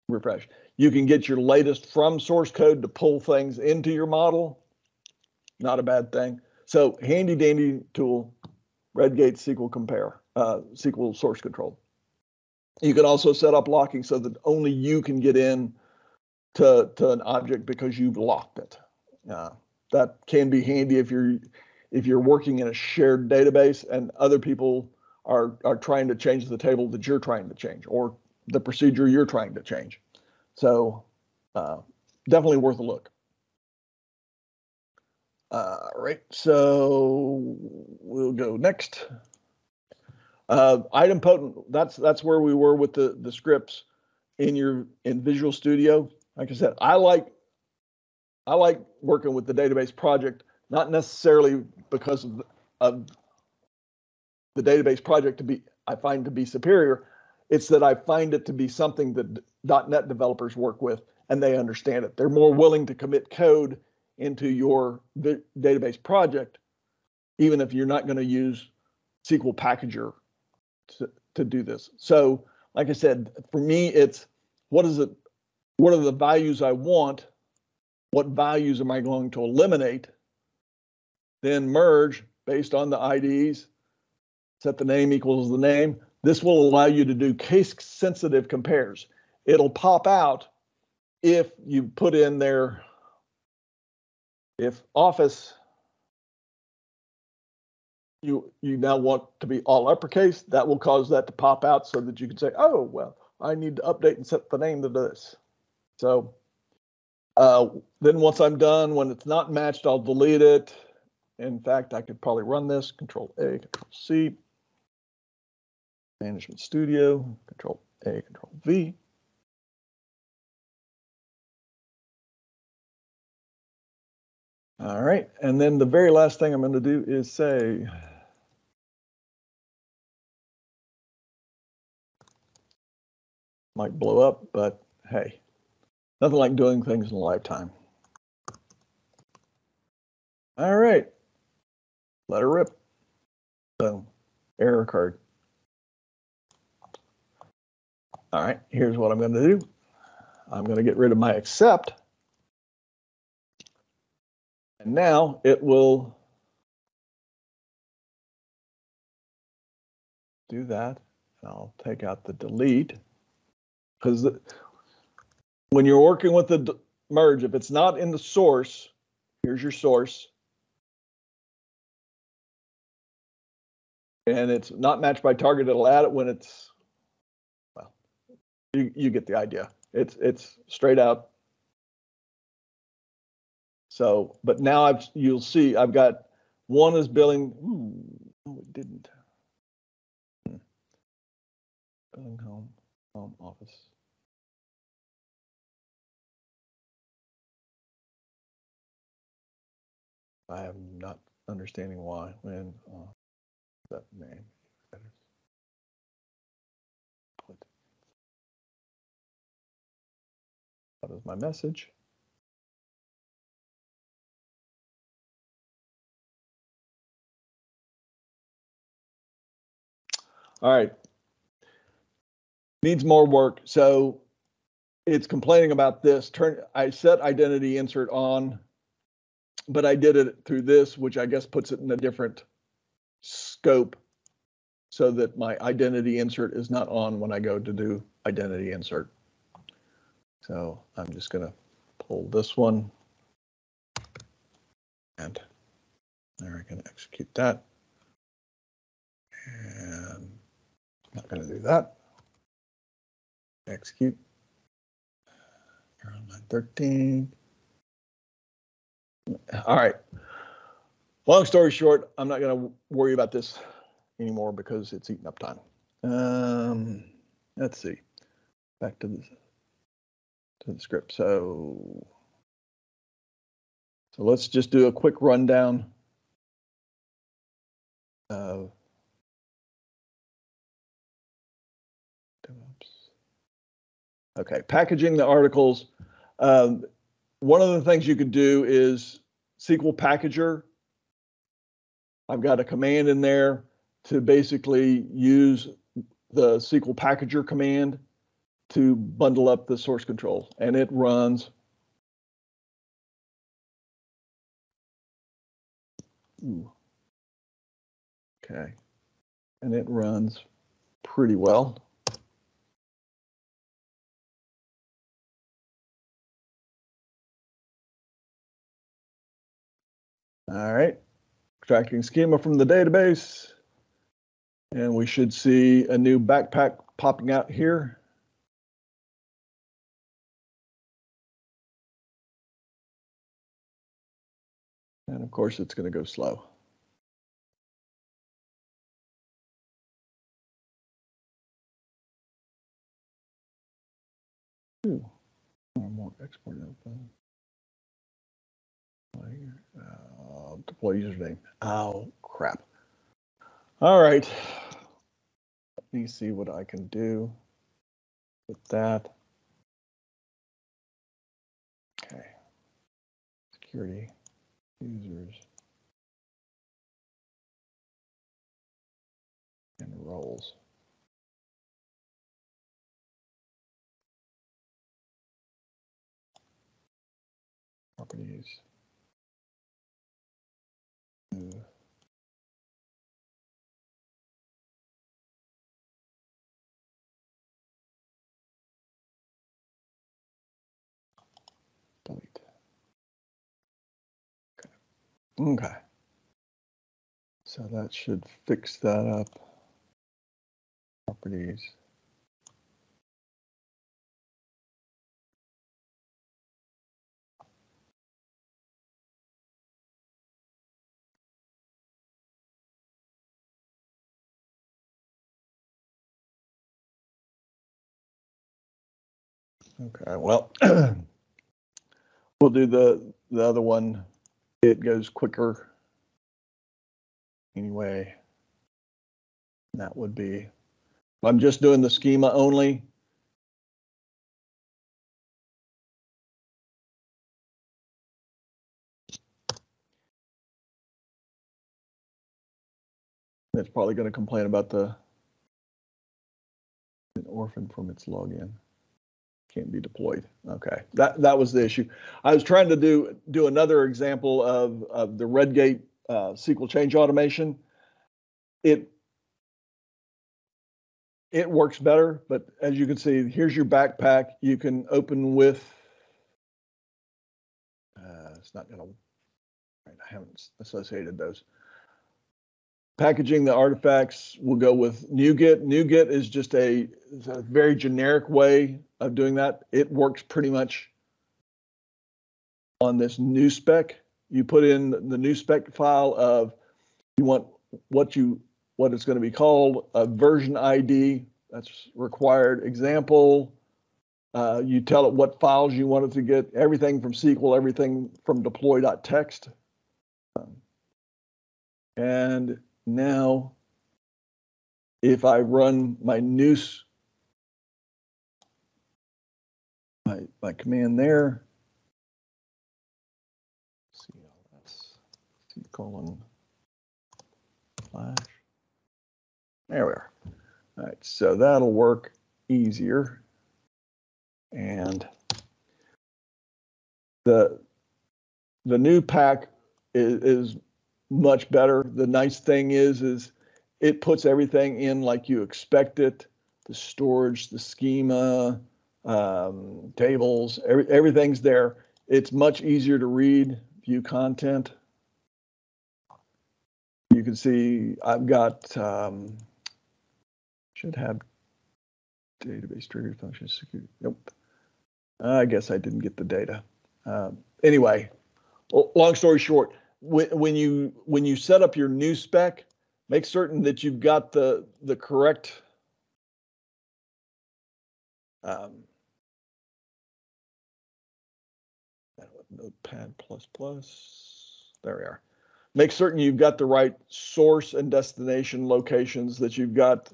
refresh. You can get your latest from source code to pull things into your model. Not a bad thing. So handy dandy tool, RedGate SQL compare, SQL source control. You can also set up locking so that only you can get in to an object because you've locked it. That can be handy if you're working in a shared database and other people are trying to change the table that you're trying to change, or the procedure you're trying to change. So definitely worth a look. Right, so we'll go next. Idempotent, that's where we were with the scripts in Visual Studio. Like I said, I like working with the database project, not necessarily because of the database project I find to be superior. It's that I find it to be something that .NET developers work with and they understand it. They're more willing to commit code into your database project, even if you're not going to use SQL Packager to do this. So, like I said, for me, it's what are the values I want? What values am I going to eliminate? Then merge based on the IDs, set the name equals the name. This will allow you to do case-sensitive compares. It'll pop out if you put in there, if Office, you now want to be all uppercase, that will cause that to pop out so that you can say, oh, well, I need to update and set the name to this. So then once I'm done, when it's not matched, I'll delete it. In fact, I could probably run this, Control A, Control C, Management Studio, Control A, Control V. All right, and then the very last thing I'm going to do is say, might blow up, but hey, nothing like doing things in a lifetime. All right, let her rip. Boom, error card. All right, here's what I'm going to do. I'm going to get rid of my except. And now it will do that. I'll take out the delete, because when you're working with the merge, if it's not in the source, here's your source, and it's not matched by target, it'll add it when it's, well, you get the idea. It's straight out. So, but now you'll see I've got one is billing. Ooh, no, it didn't. Billing home office. I am not understanding why. When that name. What is my message? All right. Needs more work. So it's complaining about this. I set identity insert on, but I did it through this, which I guess puts it in a different scope so that my identity insert is not on when I go to do identity insert. So I'm just going to pull this one, and there I can execute that. And I'm not going to do that. Execute. Around 9:13. All right. Long story short, I'm not going to worry about this anymore because it's eating up time. Let's see. Back to the script. So let's just do a quick rundown of DevOps. Okay, packaging the articles. One of the things you could do is SQL Packager. I've got a command in there to basically use the SQL Packager command to bundle up the source control, and it runs. Ooh. Okay, and it runs pretty well. All right, extracting schema from the database, and we should see a new backpack popping out here. And of course, it's going to go slow. Ooh, more export info. Deploy username. Oh, crap. All right. Let me see what I can do with that. Okay. Security, users, and roles. Properties. Delete. Okay. So that should fix that up. Properties. Okay, well, we'll do the other one. It goes quicker. Anyway, that would be, I'm just doing the schema only. It's probably going to complain about the orphan from its login. Can't be deployed. Okay, that was the issue. I was trying to do another example of the RedGate SQL change automation. It works better, but as you can see, here's your backpack. You can open with. It's not going to. I haven't associated those. Packaging the artifacts, we'll go with NuGet. NuGet is just a very generic way of doing that. It works pretty much on this new spec. You put in the new spec file of you want what it's going to be called, a version ID that's required, example. You tell it what files you want it to get, everything from SQL, everything from deploy.txt. And now, if I run my my command there, CLS, // there we are. All right, so that'll work easier. And the new pack is much better. The nice thing is it puts everything in like you expect it. The storage, the schema, tables, everything's there. It's much easier to read, view content. You can see I've got, should have database trigger function security. Nope. I guess I didn't get the data. Anyway, long story short, when you set up your new spec, make certain that you've got the correct Notepad++. There we are. Make certain you've got the right source and destination locations, that you've got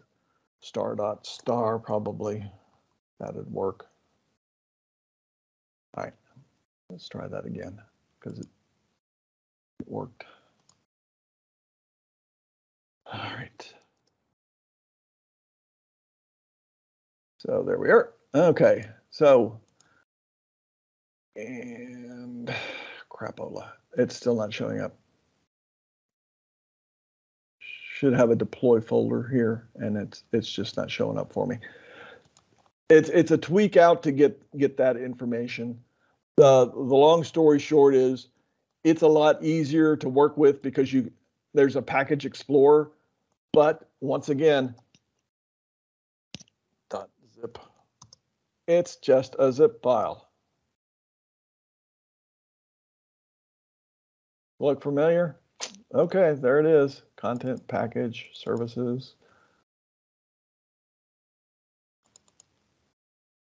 star.star probably. That'd work. All right, let's try that again because it worked. All right. So there we are. Okay, so, and crapola, it's still not showing up. Should have a deploy folder here, and it's just not showing up for me. It's a tweak out to get that information. The long story short is it's a lot easier to work with because there's a package explorer, but once again, .zip, it's just a zip file. Look familiar? Okay, there it is. Content, package, services.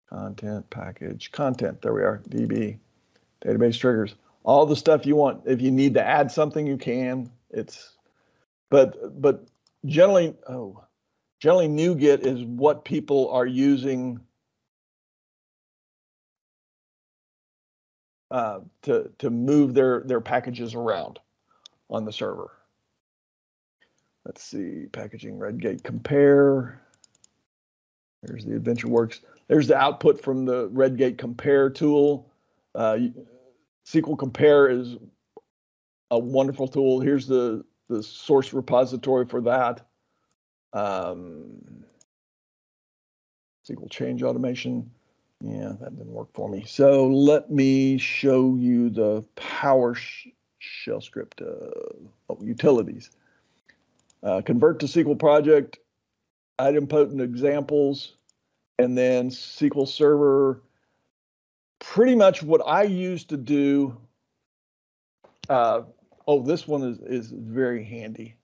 Content, package, content. There we are. DB, database triggers. All the stuff you want. If you need to add something, you can. But generally, NuGet is what people are using to move their packages around on the server. Let's see, packaging RedGate compare. There's the AdventureWorks. There's the output from the RedGate compare tool. SQL compare is a wonderful tool. Here's the source repository for that. SQL change automation. Yeah, that didn't work for me. So let me show you the PowerShell script. Utilities. Convert to SQL project, idempotent examples, and then SQL Server. Pretty much what I used to do. This one is very handy.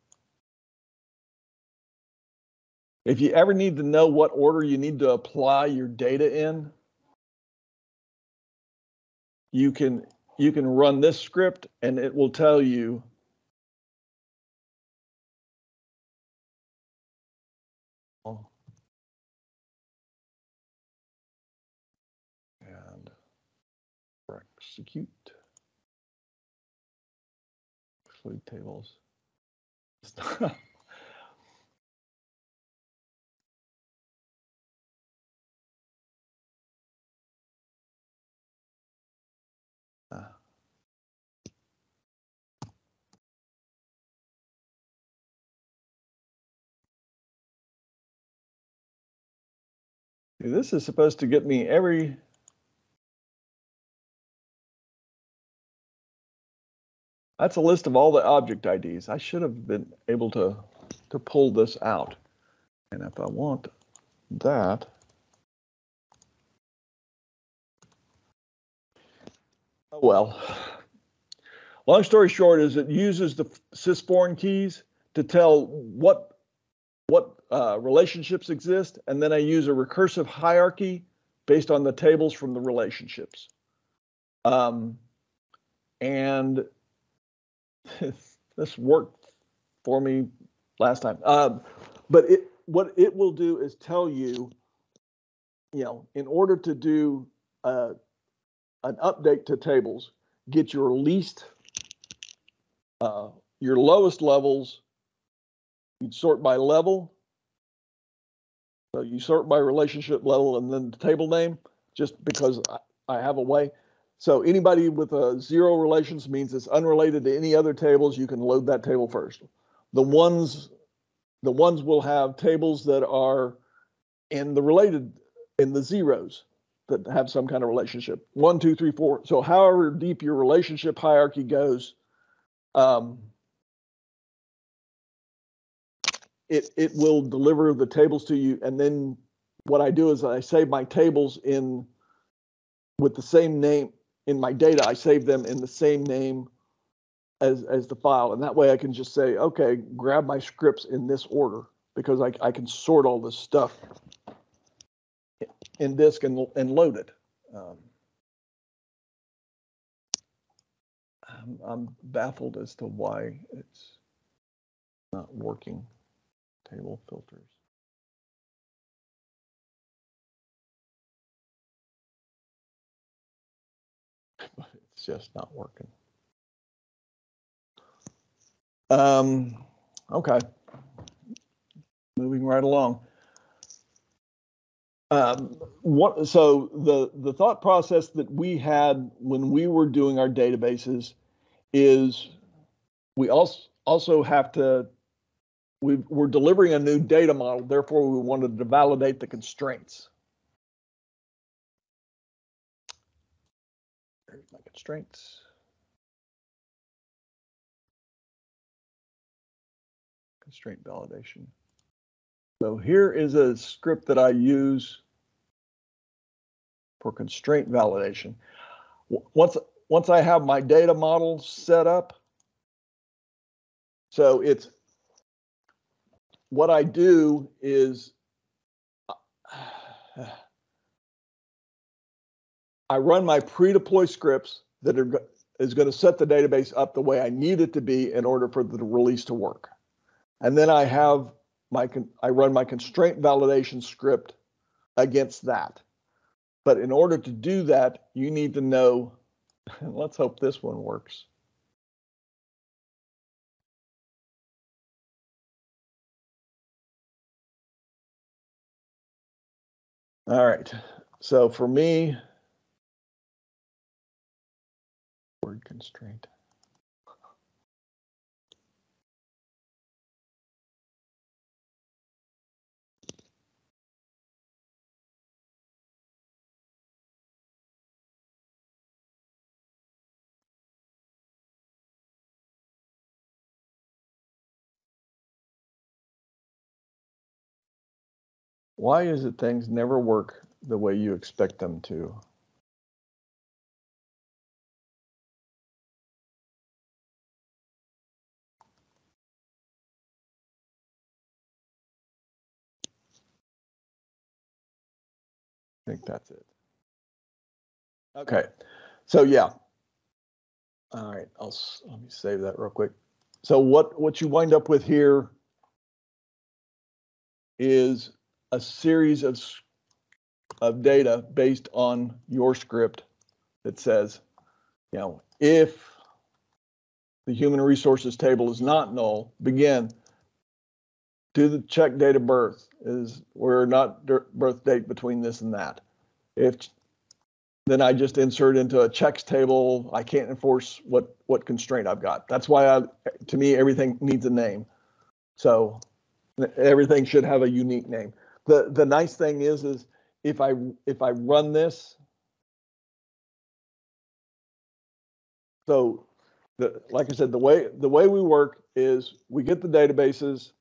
If you ever need to know what order you need to apply your data in, you can run this script and it will tell you and execute exclude tables. This is supposed to get me every. That's a list of all the object IDs. I should have been able to pull this out. And if I want that, oh well. Long story short is it uses the sysforeign keys to tell what relationships exist, and then I use a recursive hierarchy based on the tables from the relationships. And this worked for me last time. But what it will do is tell you, in order to do an update to tables, get your lowest levels. You'd sort by level. So you sort by relationship level and then the table name, just because I have a way. So anybody with a 0 relations means it's unrelated to any other tables. You can load that table first. The ones will have tables that are in the zeros that have some kind of relationship. 1, 2, 3, 4. So however deep your relationship hierarchy goes, it will deliver the tables to you. And then what I do is I save my tables with the same name in my data. I save them in the same name as the file. And that way I can just say, okay, grab my scripts in this order, because I can sort all this stuff in disk and load it. I'm baffled as to why it's not working. Table filters. But it's just not working. Okay. Moving right along. So the thought process that we had when we were doing our databases is we also have to, we're delivering a new data model, therefore we wanted to validate the constraints. There's my constraints. Constraint validation. So here is a script that I use for constraint validation. Once I have my data model set up, so it's what I do is I run my pre-deploy scripts that is going to set the database up the way I need it to be in order for the release to work. And then I have I run my constraint validation script against that. But in order to do that, you need to know, and let's hope this one works. All right, so for me, word constraint. Why is it things never work the way you expect them to? I think that's it. Okay, So yeah. All right, let me save that real quick. So what you wind up with here is a series of data based on your script that says, you know, if the human resources table is not null, begin, do the check date of birth, is we're not birth date between this and that. Then I just insert into a checks table. I can't enforce what constraint I've got. That's why to me, everything needs a name. So everything should have a unique name. The nice thing is if I run this, so like I said, the way we work is we get the databases,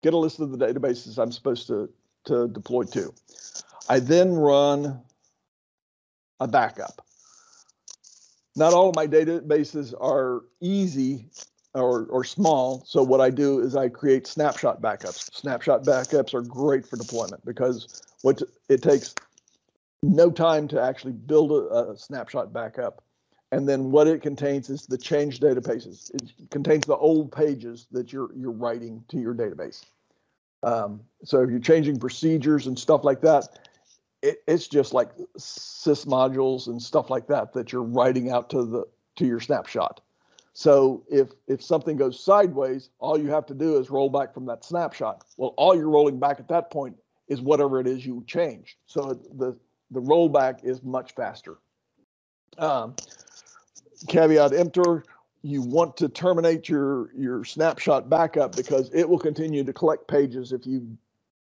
get a list of the databases I'm supposed to deploy to. I then run a backup. Not all of my databases are easy or small, so what I do is I create snapshot backups. Snapshot backups are great for deployment because it takes no time to actually build a snapshot backup. And then what it contains is the changed databases. It contains the old pages that you're writing to your database. So if you're changing procedures and stuff like that, it's just like sys modules and stuff like that you're writing out to your snapshot. So if something goes sideways, all you have to do is roll back from that snapshot. Well, all you're rolling back at that point is whatever it is you changed. So the rollback is much faster. Caveat emptor, you want to terminate your snapshot backup because it will continue to collect pages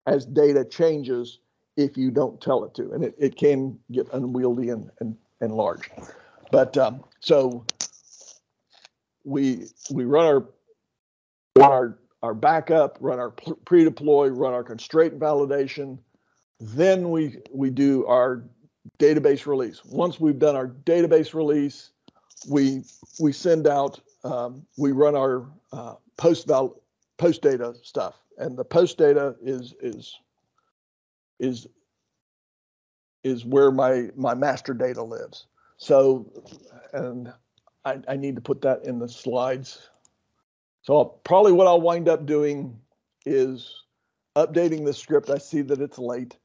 as data changes if you don't tell it to, and it can get unwieldy and large. But so we run our backup, run our pre-deploy, run our constraint validation, then we do our database release. Once we've done our database release, we send out, we run our post data stuff, and the post data is where my master data lives. So, and I need to put that in the slides. So probably what I'll wind up doing is updating the script. I see that it's late,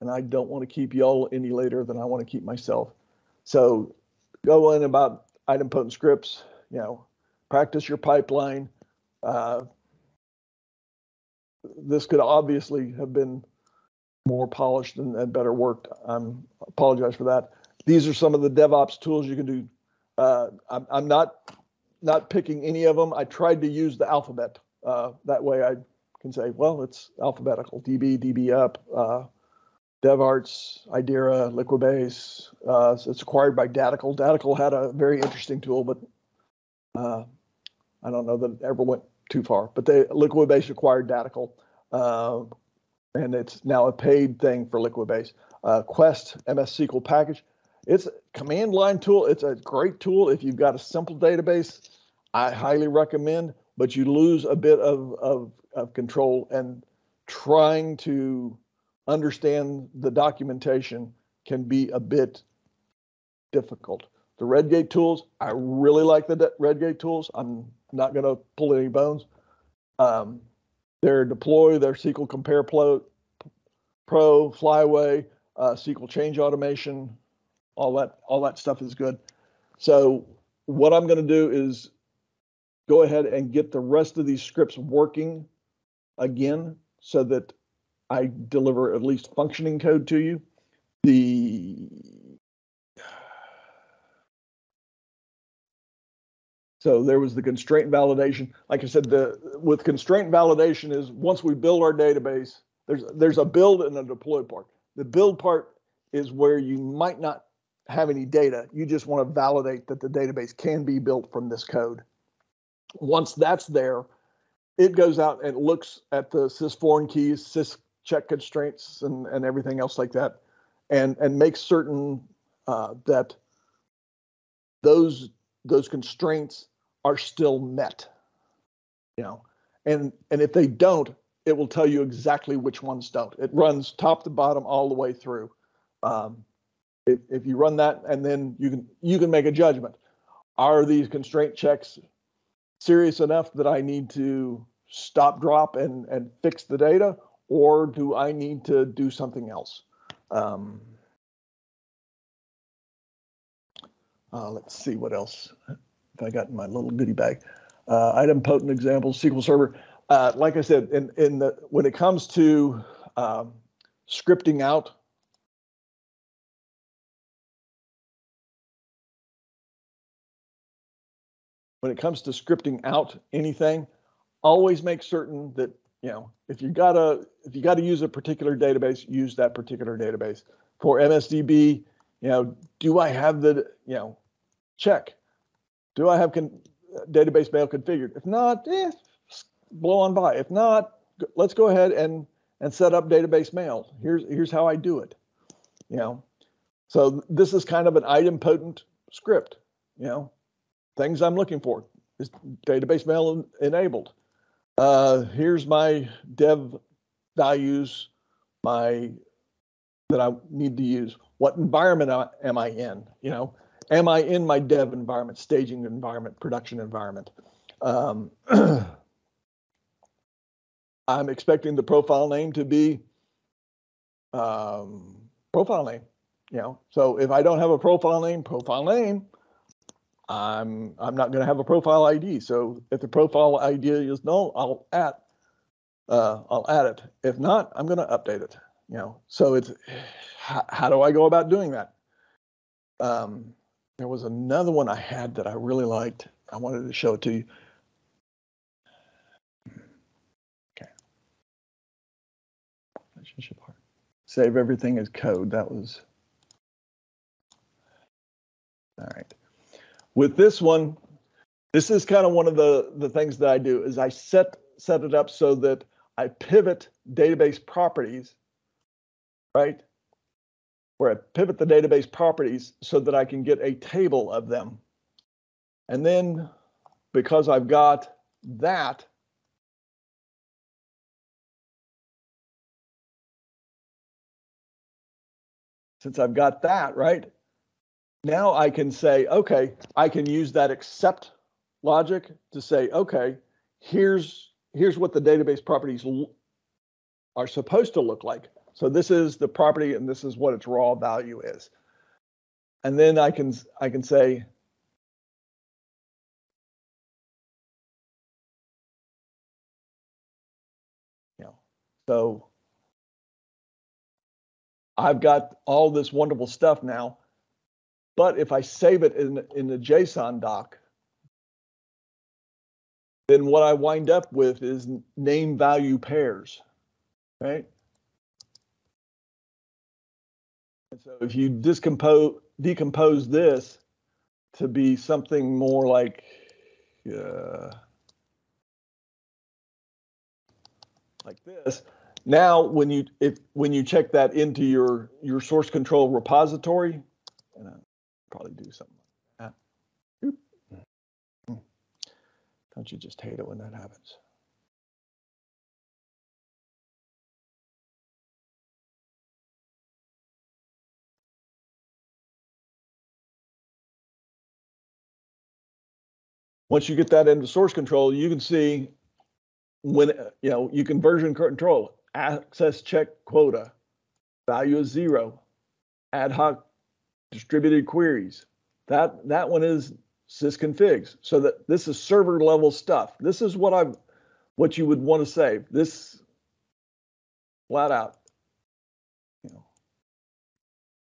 and I don't want to keep y'all any later than I want to keep myself. So go in about idempotent scripts, practice your pipeline. This could obviously have been more polished and better worked. I apologize for that. These are some of the DevOps tools you can do. I'm not picking any of them. I tried to use the alphabet. That way I can say, well, it's alphabetical. DB, DBUp, DevArts, Idera, Liquibase. So it's acquired by Datical. Datical had a very interesting tool, but I don't know that it ever went too far. But Liquibase acquired Datical, and it's now a paid thing for Liquibase. Quest MS SQL package. It's a command line tool. It's a great tool if you've got a simple database. I highly recommend, but you lose a bit of control, and trying to understand the documentation can be a bit difficult. The RedGate tools, I really like the RedGate tools. I'm not going to pull any bones. Their deploy, their SQL Compare Pro, Flyway, SQL Change Automation, all that stuff is good. So what I'm going to do is go ahead and get the rest of these scripts working again so that I deliver at least functioning code to you. So there was the constraint validation. Like I said, with constraint validation is once we build our database, there's a build and a deploy part. The build part is where you might not have any data. You just want to validate that the database can be built from this code. Once that's there, it goes out and looks at the sys foreign keys, sys check constraints, and everything else like that, and makes certain that those constraints are still met. And if they don't, it will tell you exactly which ones don't. It runs top to bottom all the way through. If you run that, and then you can make a judgment. Are these constraint checks serious enough that I need to stop, drop, and fix the data, or do I need to do something else? Let's see what else if I got in my little goodie bag. Item potent examples, SQL Server. Like I said, when it comes to scripting out, anything, always make certain that, if you gotta use a particular database, use that particular database. For MSDB, do I have the, check? Do I have database mail configured? If not, blow on by. If not, let's go ahead and set up database mail. Here's how I do it. So this is kind of an idempotent script. Things I'm looking for is database mail enabled. Here's my dev values, that I need to use. What environment am I in? Am I in my dev environment, staging environment, production environment? I'm expecting the profile name to be profile name. So if I don't have a profile name, I'm not going to have a profile ID. So if the profile ID is null, I'll add it. If not, I'm going to update it. So it's how do I go about doing that? There was another one I had that I really liked. I wanted to show it to you. Okay. Relationship part. Save everything as code. That was all right. With this one, this is kind of one of the things that I do is I set it up so that I pivot database properties, right? Where I pivot the database properties so that I can get a table of them. And then because I've got that, since I've got that, right? Now I can say, okay, I can use that except logic to say, okay, here's what the database properties are supposed to look like. So this is the property and this is what its raw value is. And then I can say, so I've got all this wonderful stuff now, but if I save it in the JSON doc, then what I wind up with is name value pairs, right? And so if you decompose this to be something more like this, now when you check that into your source control repository, and I'll probably do something like that. Oop. Don't you just hate it when that happens? Once you get that into source control, you can see when you can version control, access check quota, value is 0, ad hoc distributed queries. That one is sysconfigs. So that this is server level stuff. This is what you would want to save. This flat out.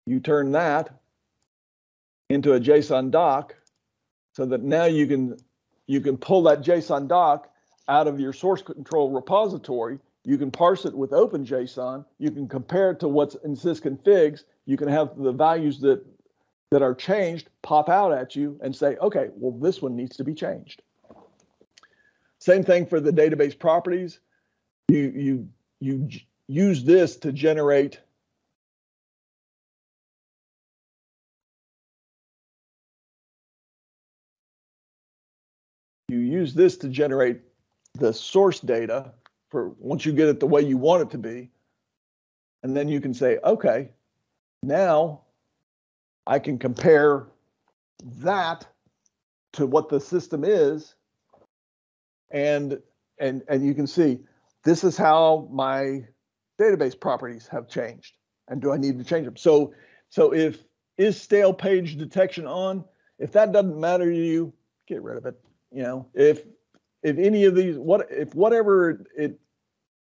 You turn that into a JSON doc so that now you can pull that JSON doc out of your source control repository. You can parse it with OpenJSON. You can compare it to what's in sysconfigs. You can have the values that are changed pop out at you and say, okay, well, this one needs to be changed. Same thing for the database properties. You use this to generate the source data for once you get it the way you want it to be. And then you can say, okay, now I can compare that to what the system is, and you can see this is how my database properties have changed, and do I need to change them? So if is stale page detection on, if that doesn't matter to you, get rid of it. You know, if any of these, whatever it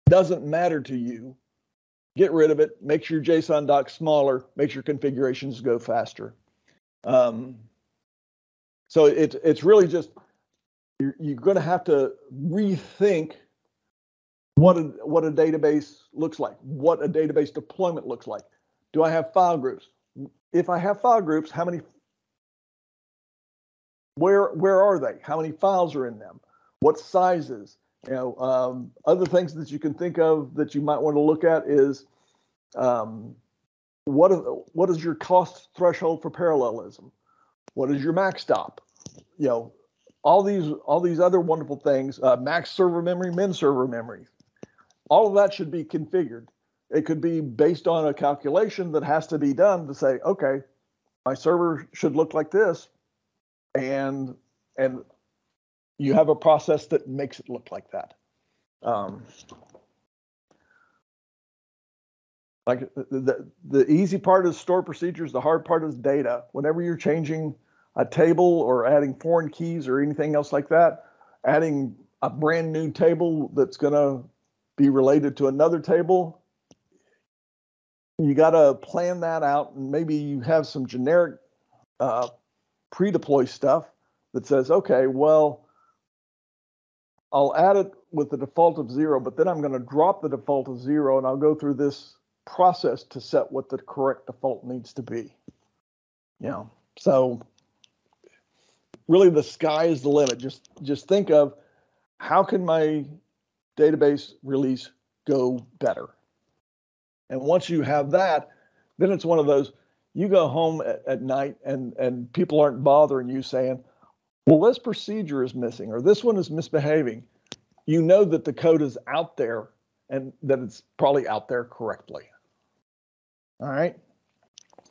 doesn't matter to you, get rid of it. Make your JSON doc smaller. Make your configurations go faster. So it's really just you're going to have to rethink what a database looks like, what a database deployment looks like. Do I have file groups? If I have file groups, how many? Where are they? How many files are in them? What sizes? You know, other things that you can think of that you might want to look at is what is your cost threshold for parallelism? What is your max stop? You know, all these other wonderful things, max server memory, min server memory. All of that should be configured. It could be based on a calculation that has to be done to say, okay, my server should look like this, and you have a process that makes it look like that. Like the easy part is store procedures, the hard part is data. Whenever you're changing a table or adding foreign keys or anything else like that, adding a brand new table that's going to be related to another table, you got to plan that out, and maybe you have some generic pre-deploy stuff that says, okay, well, I'll add it with the default of 0, but then I'm going to drop the default of 0, and I'll go through this process to set what the correct default needs to be. You know, so really the sky is the limit. Just think of how can my database release go better? And once you have that, then it's one of those, you go home at night and people aren't bothering you saying, well, this procedure is missing or this one is misbehaving. You know that the code is out there and that it's probably out there correctly. All right.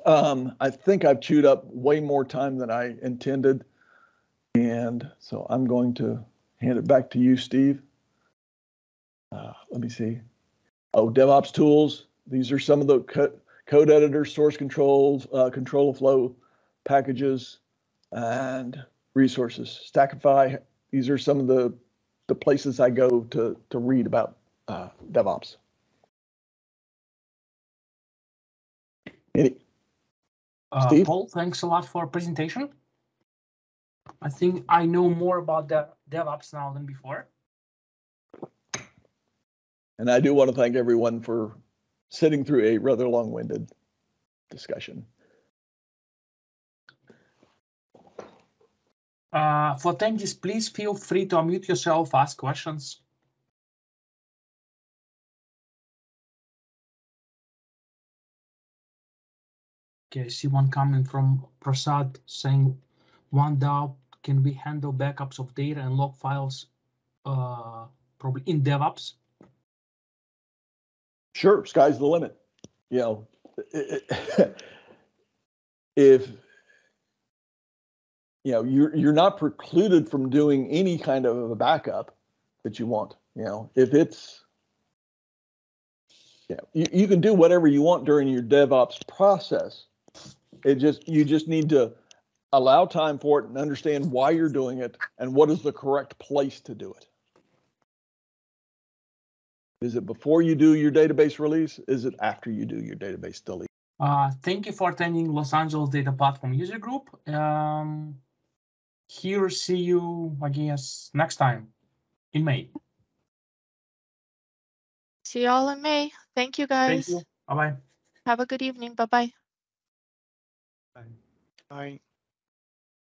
I think I've chewed up way more time than I intended. And so I'm going to hand it back to you, Steve. Let me see. Oh, DevOps tools. These are some of the code editors, source controls, control flow packages, and resources. Stackify. These are some of the places I go to read about DevOps. Steve? Paul, thanks a lot for presentation. I think I know more about the DevOps now than before. And I do want to thank everyone for sitting through a rather long-winded discussion. For attendees, please feel free to unmute yourself, ask questions. Okay, I see one comment from Prasad saying, one doubt, can we handle backups of data and log files probably in DevOps? Sure, sky's the limit. You know, if you know you're not precluded from doing any kind of a backup that you want. You know, if it's you can do whatever you want during your DevOps process. You just need to allow time for it and understand why you're doing it and what is the correct place to do it. Is it before you do your database release? Is it after you do your database delete? Thank you for attending Los Angeles Data Platform User Group. Here, see you, I guess, next time in May. See y'all in May. Thank you, guys. Thank you. Bye-bye. Have a good evening. Bye-bye. Bye.